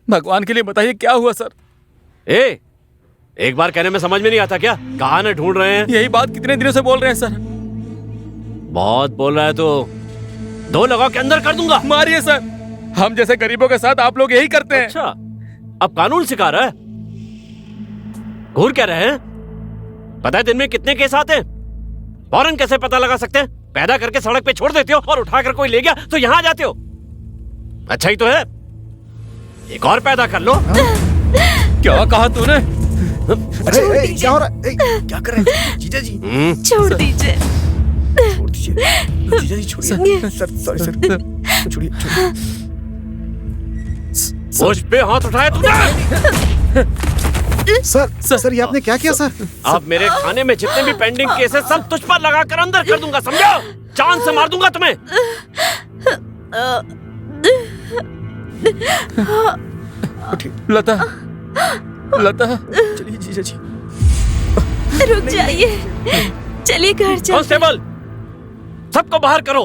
Speaker 5: भगवान के लिए बताइए क्या हुआ सर?
Speaker 11: एक बार कहने में समझ में नहीं आता क्या? कहाँ न ढूंढ रहे हैं?
Speaker 5: यही बात कितने दिनों से बोल रहे हैं सर।
Speaker 11: बहुत बोल रहा है तो 2 लगा के अंदर कर दूंगा।
Speaker 5: मारिए सर, हम जैसे गरीबों के साथ आप लोग यही करते हैं।
Speaker 11: अच्छा, अब कानून सिखा रहा है? घूर क्या रहे हैं? पता है दिन में कितने केस आते हैं? फौरन कैसे पता लगा सकते हैं? पैदा करके सड़क पे छोड़ देते हो और उठाकर कोई ले गया तो यहाँ आ जाते हो। अच्छा ही तो है, एक और पैदा कर लो।
Speaker 5: क्या कहा तूने?
Speaker 1: अरे क्या हो रहा है?
Speaker 6: क्या कर रहे हैं जीजा जी?
Speaker 10: छोड़ दीजिए।
Speaker 6: छोड़ दीजिए जीजा जी, छोड़िए। सर सॉरी सर, छोड़िए।
Speaker 11: मुझ पे हाथ उठाया तूने?
Speaker 1: सर ये आपने क्या किया सर?
Speaker 11: अब मेरे खाने में जितने भी पेंडिंग केस है सब तुझ पर लगा कर अंदर कर दूंगा, समझो? जान से मार दूंगा तुम्हें।
Speaker 5: लता, लता,
Speaker 6: चलिए जीजा जी।
Speaker 10: रुक जाइए, चलिए घर चलते।
Speaker 11: कांस्टेबल, सबको बाहर करो।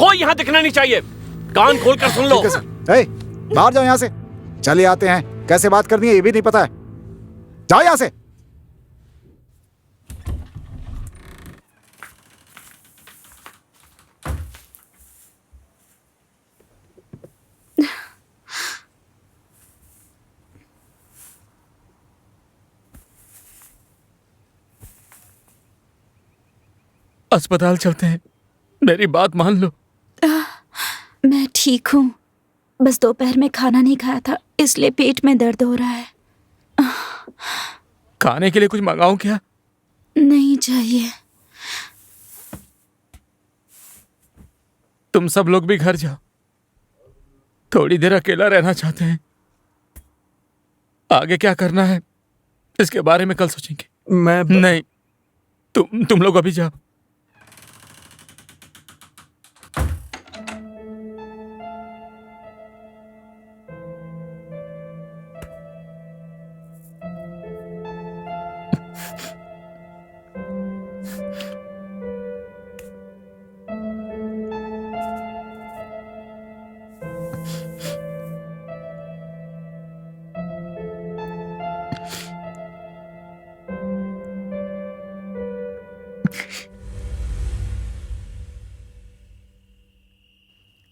Speaker 11: कोई यहाँ दिखना नहीं चाहिए। कान खोलकर सुन लो।
Speaker 1: ठीक है सर। ए, बाहर जाओ यहाँ से। चलिए आते हैं, कैसे बात करनी है ये भी नहीं पता है। जाओ यहाँ से।
Speaker 5: अस्पताल चलते हैं, मेरी बात मान लो।
Speaker 10: मैं ठीक हूँ, बस दोपहर में खाना नहीं खाया था, इसलिए पेट में दर्द हो रहा है।
Speaker 5: खाने के लिए कुछ मंगाऊं क्या?
Speaker 10: नहीं चाहिए।
Speaker 5: तुम सब लोग भी घर जाओ, थोड़ी देर अकेला रहना चाहते हैं। आगे क्या करना है इसके बारे में कल सोचेंगे। नहीं, तुम लोग अभी जाओ।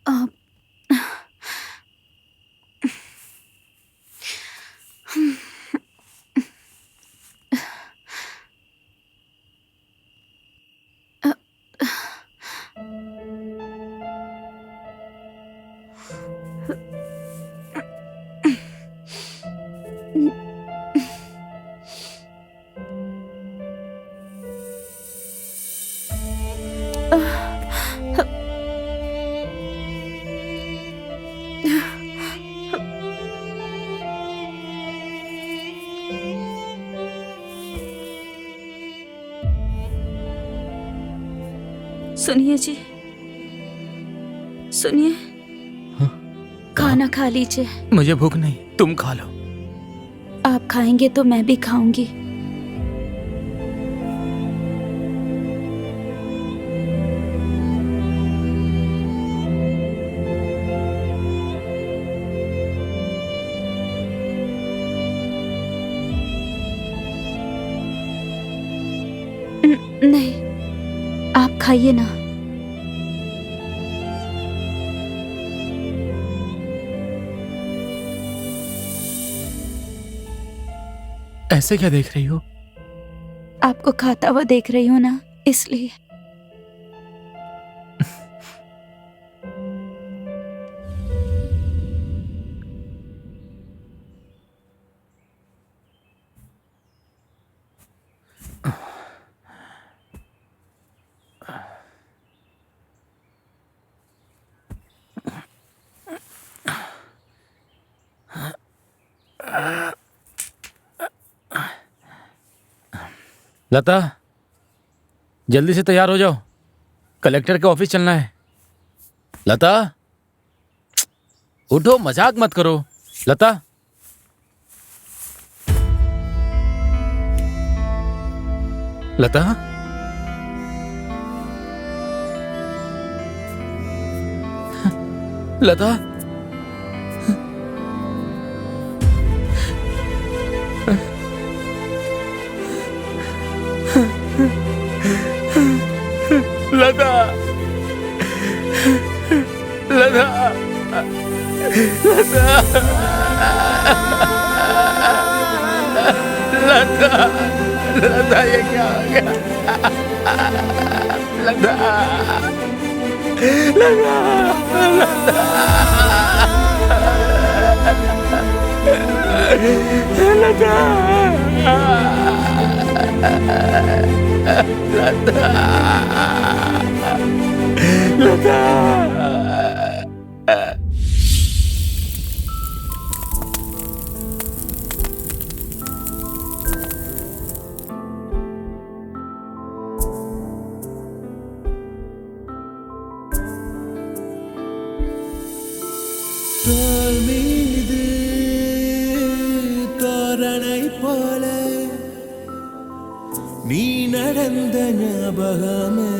Speaker 10: अब सुनिए जी, सुनिए। खाना खा लीजिए।
Speaker 5: मुझे भूख नहीं, तुम खा लो।
Speaker 10: आप खाएंगे तो मैं भी खाऊंगी। नहीं, आप खाइए ना।
Speaker 5: ऐसे क्या देख रही हो?
Speaker 10: आपको खाता हुआ देख रही हूँ ना, इसलिए।
Speaker 5: लता, जल्दी से तैयार हो जाओ, कलेक्टर के ऑफिस चलना है। लता, उठो, मजाक मत करो। लता, लता, लता, लता, लता, लता, लता, ये क्या हो गया? लता,
Speaker 12: தோரணை போல நீ நடந்த ஞாபகமே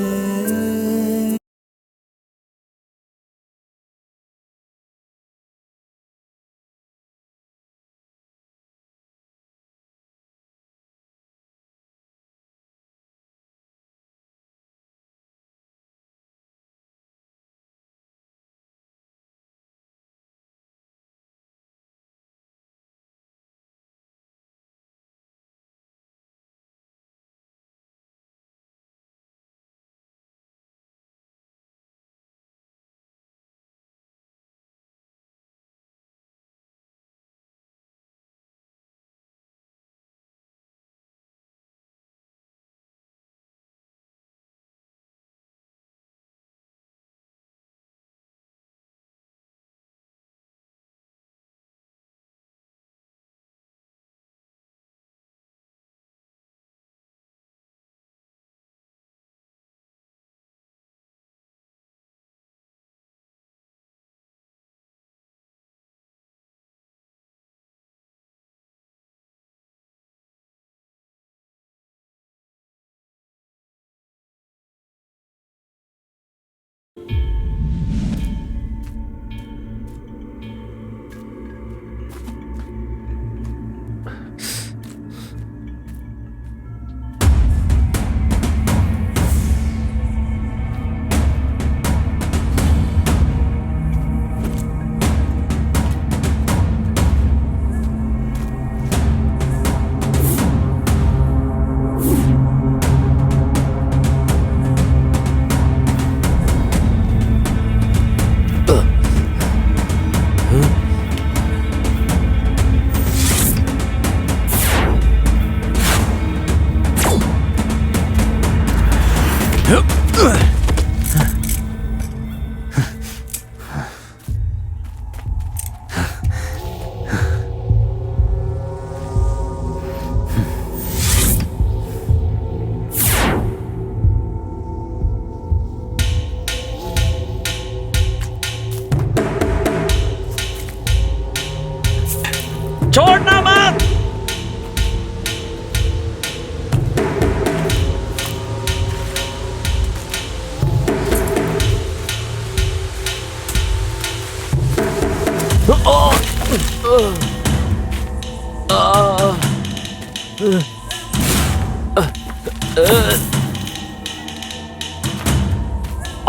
Speaker 11: छोड़ना मत।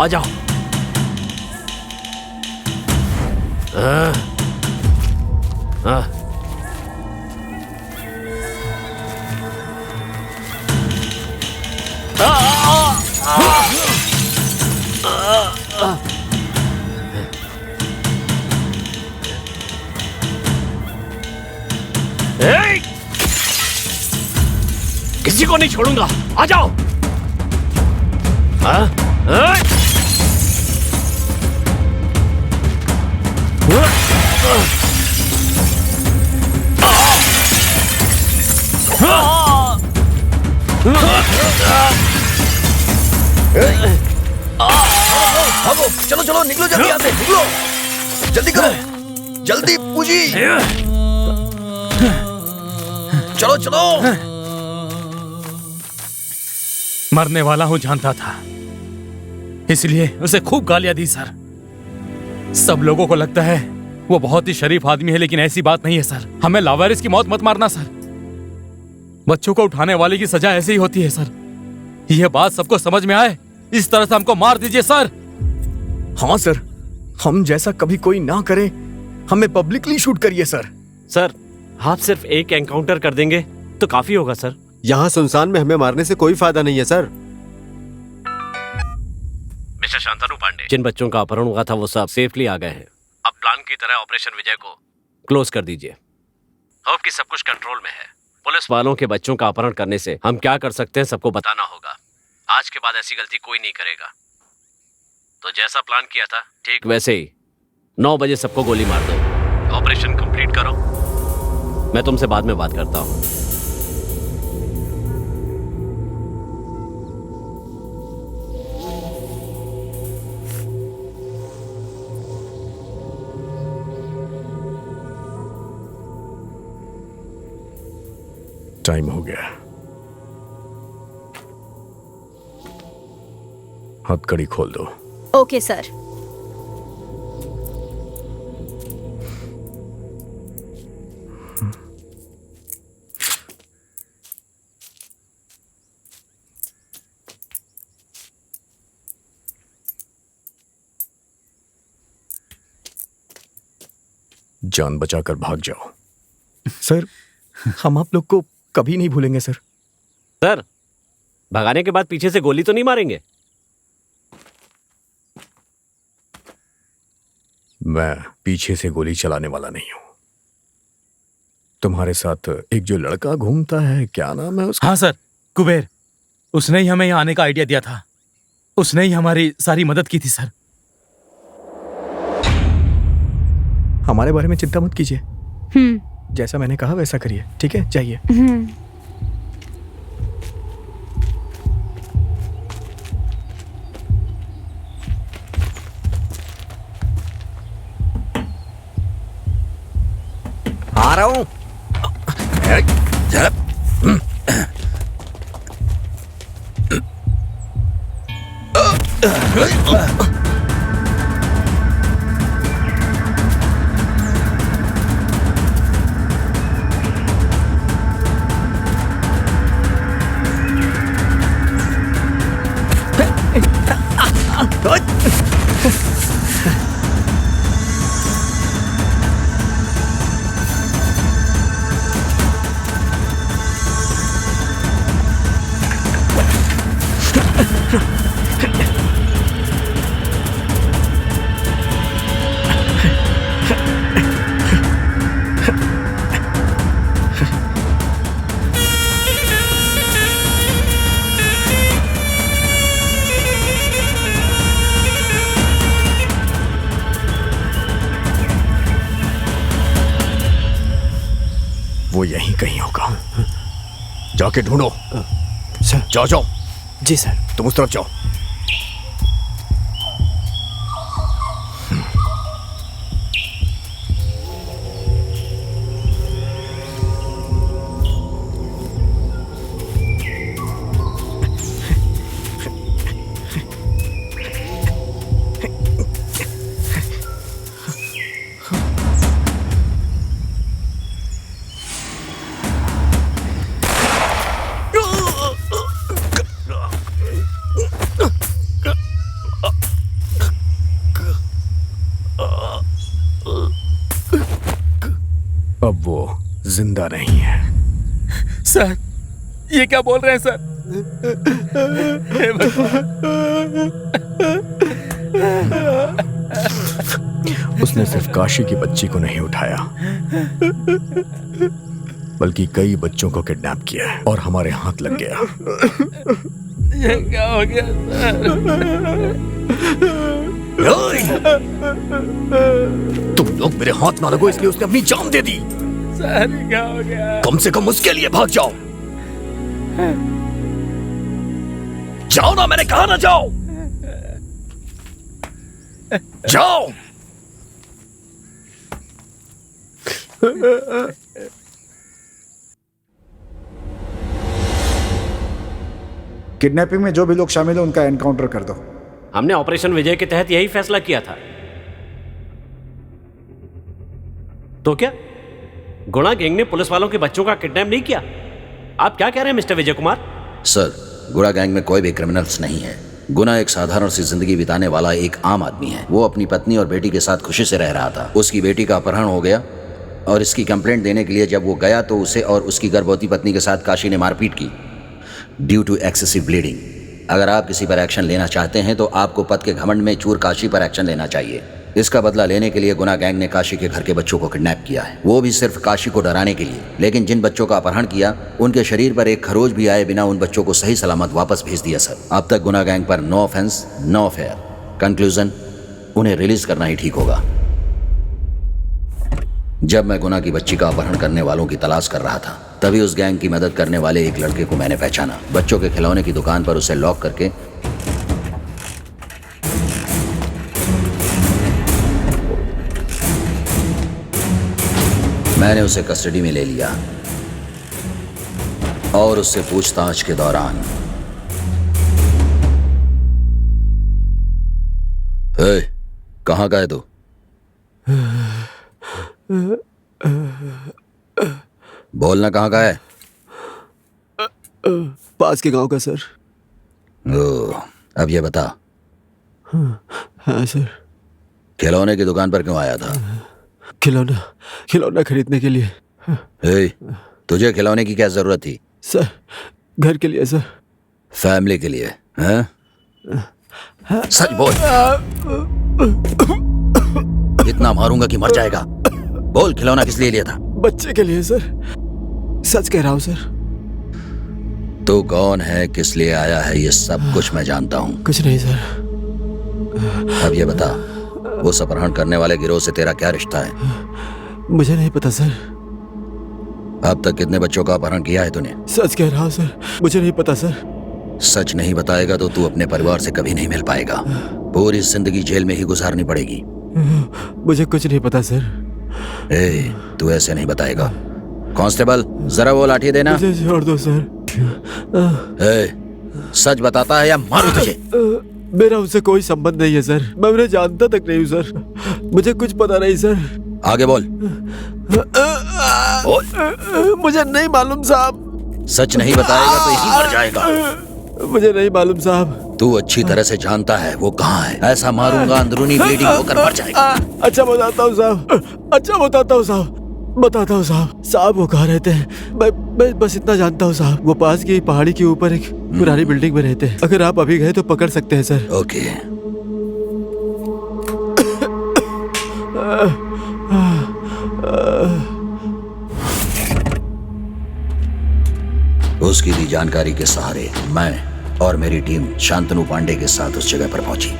Speaker 11: आ जाओ। किसी को नहीं छोड़ूंगा, आ जाओ।
Speaker 6: भागो, चलो चलो, निकलो जल्दी यहाँ से, निकलो, जल्दी करो, जल्दी पूजी, चलो चलो।
Speaker 5: मरने वाला हूं जानता था, इसलिए उसे खूब गालियां दी सर। सब लोगों को लगता है वो बहुत ही शरीफ आदमी है, लेकिन ऐसी बात नहीं है सर। हमें लावारिस की मौत मत मारना सर। बच्चों को उठाने वाले की सजा ऐसे ही होती है सर। यह बात सबको समझ में आए, इस तरह से हमको मार दीजिए सर।
Speaker 7: हाँ सर, हम जैसा कभी कोई ना करे, हमें पब्लिकली शूट करिए सर।
Speaker 11: सर, आप सिर्फ एक एनकाउंटर कर देंगे तो काफी होगा सर।
Speaker 4: यहाँ सुनसान में हमें मारने से कोई फायदा नहीं है सर।
Speaker 3: मिस्टर शांतनु पांडे,
Speaker 11: जिन बच्चों का अपहरण हुआ था वो सब सेफली आ गए हैं।
Speaker 3: अब प्लान की तरह ऑपरेशन विजय को
Speaker 11: क्लोज कर दीजिए।
Speaker 3: होप कि सब कुछ कंट्रोल में है।
Speaker 11: पुलिस वालों के बच्चों का अपहरण करने से हम क्या कर सकते हैं सबको
Speaker 3: बताना होगा। आज के बाद ऐसी गलती कोई नहीं करेगा। तो जैसा प्लान किया था ठीक
Speaker 11: वैसे ही 9 बजे सबको गोली मार दो।
Speaker 3: ऑपरेशन कंप्लीट करो।
Speaker 11: मैं तुमसे बाद में बात करता हूँ।
Speaker 7: टाइम हो गया, हथकड़ी खोल दो।
Speaker 10: Okay sir.
Speaker 7: जान बचाकर भाग जाओ। सर, हम आप लोग को कभी नहीं भूलेंगे सर।
Speaker 11: सर, भगाने के बाद पीछे से गोली तो नहीं मारेंगे?
Speaker 7: मैं पीछे से गोली चलाने वाला नहीं हूं। तुम्हारे साथ एक जो लड़का घूमता है, क्या नाम है उसका?
Speaker 5: हाँ सर, कुबेर। उसने ही हमें यहाँ आने का आइडिया दिया था। उसने ही हमारी सारी मदद की थी सर।
Speaker 7: हमारे बारे में चिंता मत कीजिए। जैसा मैंने कहा वैसा करिए, ठीक है? जाइए।
Speaker 6: आ रहा हूं।
Speaker 7: कहीं होगा। जाके ढूंढो।
Speaker 4: सर।
Speaker 7: जाओ जाओ।
Speaker 4: जी सर।
Speaker 7: तुम उस तरफ जाओ। अब वो जिंदा नहीं है।
Speaker 5: सर, ये क्या बोल रहे हैं सर? हे
Speaker 7: उसने सिर्फ काशी की बच्ची को नहीं उठाया, बल्कि कई बच्चों को किडनैप किया है और हमारे हाथ लग गया।
Speaker 5: ये क्या हो गया
Speaker 7: तुम लोग मेरे हाथ ना लगो, इसलिए उसने अपनी जान दे दी।
Speaker 5: सर, क्या हो गया?
Speaker 7: कम से कम उसके लिए भाग जाओ। जाओ ना, मैंने कहा ना जाओ। जाओ।
Speaker 1: किडनैपिंग में जो भी लोग शामिल हैं उनका एनकाउंटर कर दो।
Speaker 11: हमने ऑपरेशन विजय के तहत यही फैसला किया था। तो क्या गुणा गैंग ने पुलिस वालों के बच्चों का किडनैप नहीं किया? आप क्या कह रहे हैं मिस्टर विजय कुमार?
Speaker 2: सर, गुणा गैंग में कोई भी क्रिमिनल्स नहीं है। गुना एक साधारण सी जिंदगी बिताने वाला एक आम आदमी है। वो अपनी पत्नी और बेटी के साथ खुशी से रह रहा था। उसकी बेटी का अपहरण हो गया और इसकी कंप्लेंट देने के लिए जब वो गया तो उसे और उसकी गर्भवती पत्नी के साथ काशी ने मारपीट की ड्यू टू एक्सेसिव ब्लीडिंग। अगर आप किसी पर एक्शन लेना चाहते हैं तो आपको पद के घमंड में चूर काशी पर एक्शन लेना चाहिए। इसका बदला लेने के लिए गुना गैंग ने काशी के घर के बच्चों को किडनैप किया है, वो भी सिर्फ काशी को डराने के लिए। लेकिन जिन बच्चों का अपहरण किया उनके शरीर पर एक खरोच भी आए बिना उन बच्चों को सही सलामत वापस भेज दिया। सर, अब तक गुना गैंग पर no offence no affair. Conclusion, उन्हें रिलीज करना ही ठीक होगा। जब मैं गुना की बच्ची का अपहरण करने वालों की तलाश कर रहा था तभी उस गैंग की मदद करने वाले एक लड़के को मैंने पहचाना। बच्चों के खिलौने की दुकान पर उसे लॉक करके मैंने उसे कस्टडी में ले लिया और उससे पूछताछ के दौरान कहाँ गए तू? बोलना, कहाँ का है?
Speaker 4: पास के गांव का सर।
Speaker 2: अब ये बता।
Speaker 4: हाँ सर।
Speaker 2: खिलौने की दुकान पर क्यों आया था?
Speaker 4: खिलौना खरीदने के लिए।
Speaker 2: तुझे खिलौने की क्या जरूरत थी?
Speaker 4: सर, घर के लिए सर।
Speaker 2: फैमिली के लिए? हैं? सच बोल। इतना मारूंगा कि मर जाएगा। बोल, खिलौना किस लिए लिया था?
Speaker 4: बच्चे के लिए सर। सच कह रहा हूँ सर।
Speaker 2: तू कौन है, किस लिए आया है, ये सब कुछ मैं जानता हूँ।
Speaker 4: कुछ नहीं सर।
Speaker 2: अब ये बता, वो अपहरण करने वाले गिरोह से तेरा क्या रिश्ता है?
Speaker 4: मुझे नहीं पता सर।
Speaker 2: अब तक कितने बच्चों का अपहरण किया है तूने?
Speaker 4: सच कह रहा हूँ सर, मुझे नहीं पता सर।
Speaker 2: सच नहीं बताएगा तो तू अपने परिवार से कभी नहीं मिल पाएगा। पूरी जिंदगी जेल में ही गुजारनी पड़ेगी।
Speaker 4: मुझे कुछ नहीं पता सर।
Speaker 2: तू ऐसे नहीं बताएगा। कांस्टेबल, जरा वो लाठी देना।
Speaker 4: मुझे छोड़ दो सर।
Speaker 2: सच बताता है या मारूं तुझे?
Speaker 4: मेरा उनसे कोई संबंध नहीं है सर। मैं उन्हें जानता तक नहीं हूँ सर। मुझे कुछ पता नहीं सर।
Speaker 2: आगे बोल।
Speaker 4: बोल। मुझे नहीं मालूम साहब।
Speaker 2: सच नहीं बताएगा तो यहीं मर जाएगा।
Speaker 4: मुझे नहीं मालूम साहब।
Speaker 2: तू अच्छी तरह से जानता है वो कहाँ है। ऐसा मारूंगा अंदरूनी ब्लीडिंग होकर मर जाएगा।
Speaker 4: अच्छा बताता हूँ साहब। अच्छा बताता हूँ साहब। बताता हूँ साहब। साहब वो कहाँ रहते हैं? मैं बस इतना जानता हूँ साहब। वो पास की पहाड़ी के ऊपर एक पुरानी बिल्डिंग में रहते हैं। अगर आप अभी गए तो पकड़ सकते हैं सर।
Speaker 2: ओके। उसकी दी जानकारी के सहारे मैं और मेरी टीम शांतनु पांडे के साथ उस जगह पर पहुंची।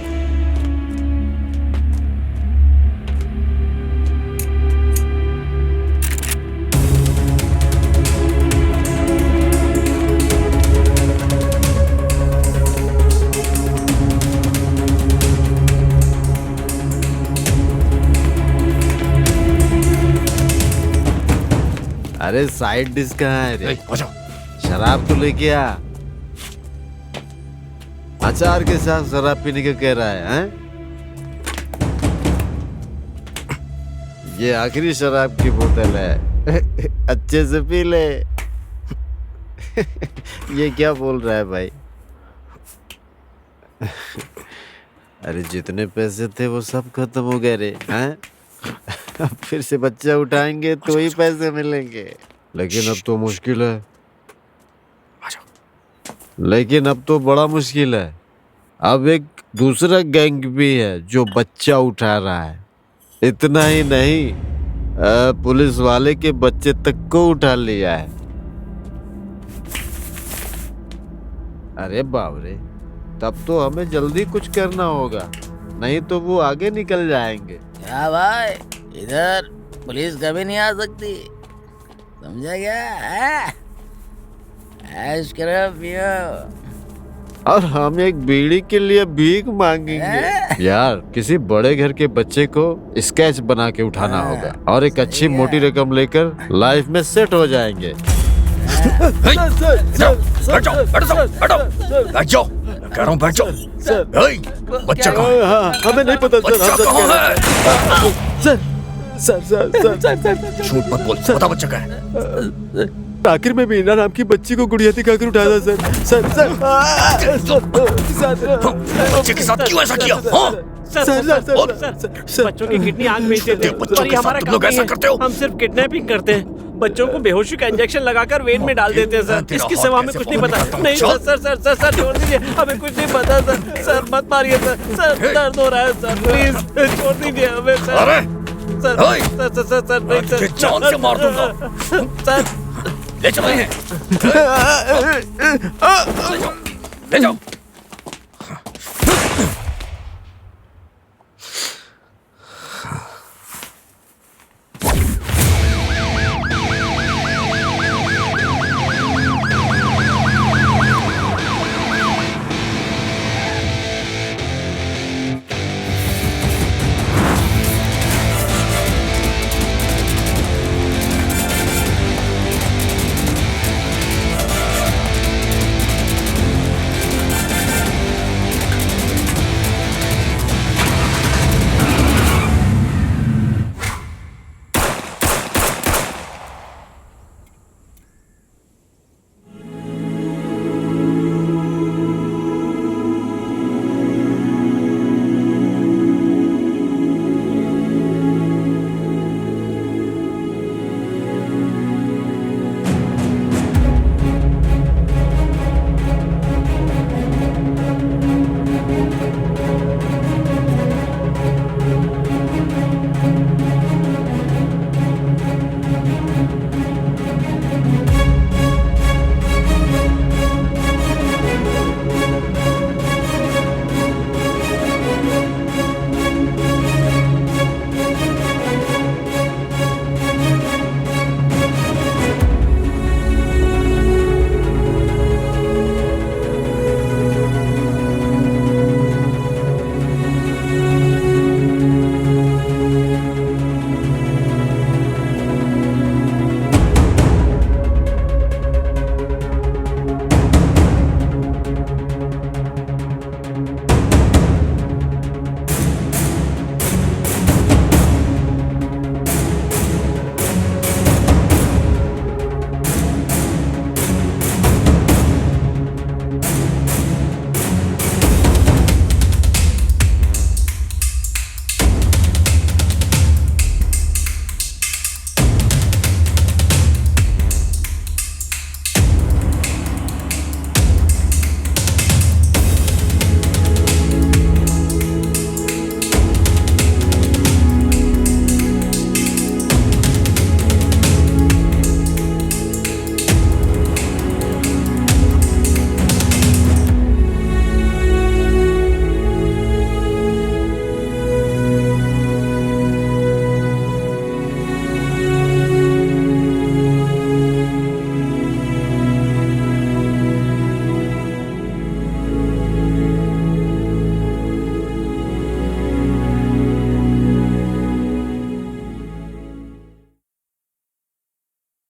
Speaker 13: अरे साइड डिश कहाँ है रे? शराब तो लेके आ। अचार के साथ शराब पीने का कह रहा है, हैं? ये आखिरी शराब की बोतल है। अच्छे से पी ले। ये क्या बोल रहा है भाई? अरे जितने पैसे थे वो सब खत्म हो गए रे, हैं? अब फिर से बच्चा उठाएंगे तो ही पैसे मिलेंगे। लेकिन अब तो मुश्किल है। लेकिन अब तो बड़ा मुश्किल है। अब एक दूसरा गैंग भी है जो बच्चा उठा रहा है। इतना ही नहीं, पुलिस वाले के बच्चे तक को उठा लिया है। अरे बाप रे, तब तो हमें जल्दी कुछ करना होगा, नहीं तो वो आगे निकल जाएंगे।
Speaker 5: क्या भाई, इधर पुलिस कभी नहीं आ सकती, समझा क्या? ऐश करो पियो।
Speaker 13: और हम एक बीड़ी के लिए भीख मांगेंगे। यार किसी बड़े घर के बच्चे को स्केच बना के उठाना होगा और एक अच्छी मोटी रकम लेकर लाइफ में सेट हो जाएंगे।
Speaker 7: बच्चा कहाँ?
Speaker 4: हमें नहीं पता सर।
Speaker 7: बच्चा कहाँ है?
Speaker 4: सर
Speaker 7: झूठ मत बोल, बता बच्चा कहाँ है?
Speaker 4: आखिर में मीना नाम की बच्ची को गुड़िया दिखाकर उठाया था सर।
Speaker 7: बच्चे के साथ क्यों ऐसा किया?
Speaker 11: सर, बच्चों की किडनी आग बेच देते हैं और ये हमारा काम नहीं है। हम सिर्फ किडनैपिंग करते हैं। बच्चों को बेहोशी का इंजेक्शन लगाकर वेन में डाल देते हैं सर। इसके सिवा हमें कुछ नहीं पता। नहीं सर, छोड़ दीजिए, हमें कुछ नहीं पता सर। सर मत मारिए सर, दर्द हो रहा है सर, प्लीज छोड़ दीजिए हमें सर। सर नहीं सर,
Speaker 7: जान से मार दूंगा।
Speaker 11: सर
Speaker 7: ले चलो इन्हें। ले जाओ।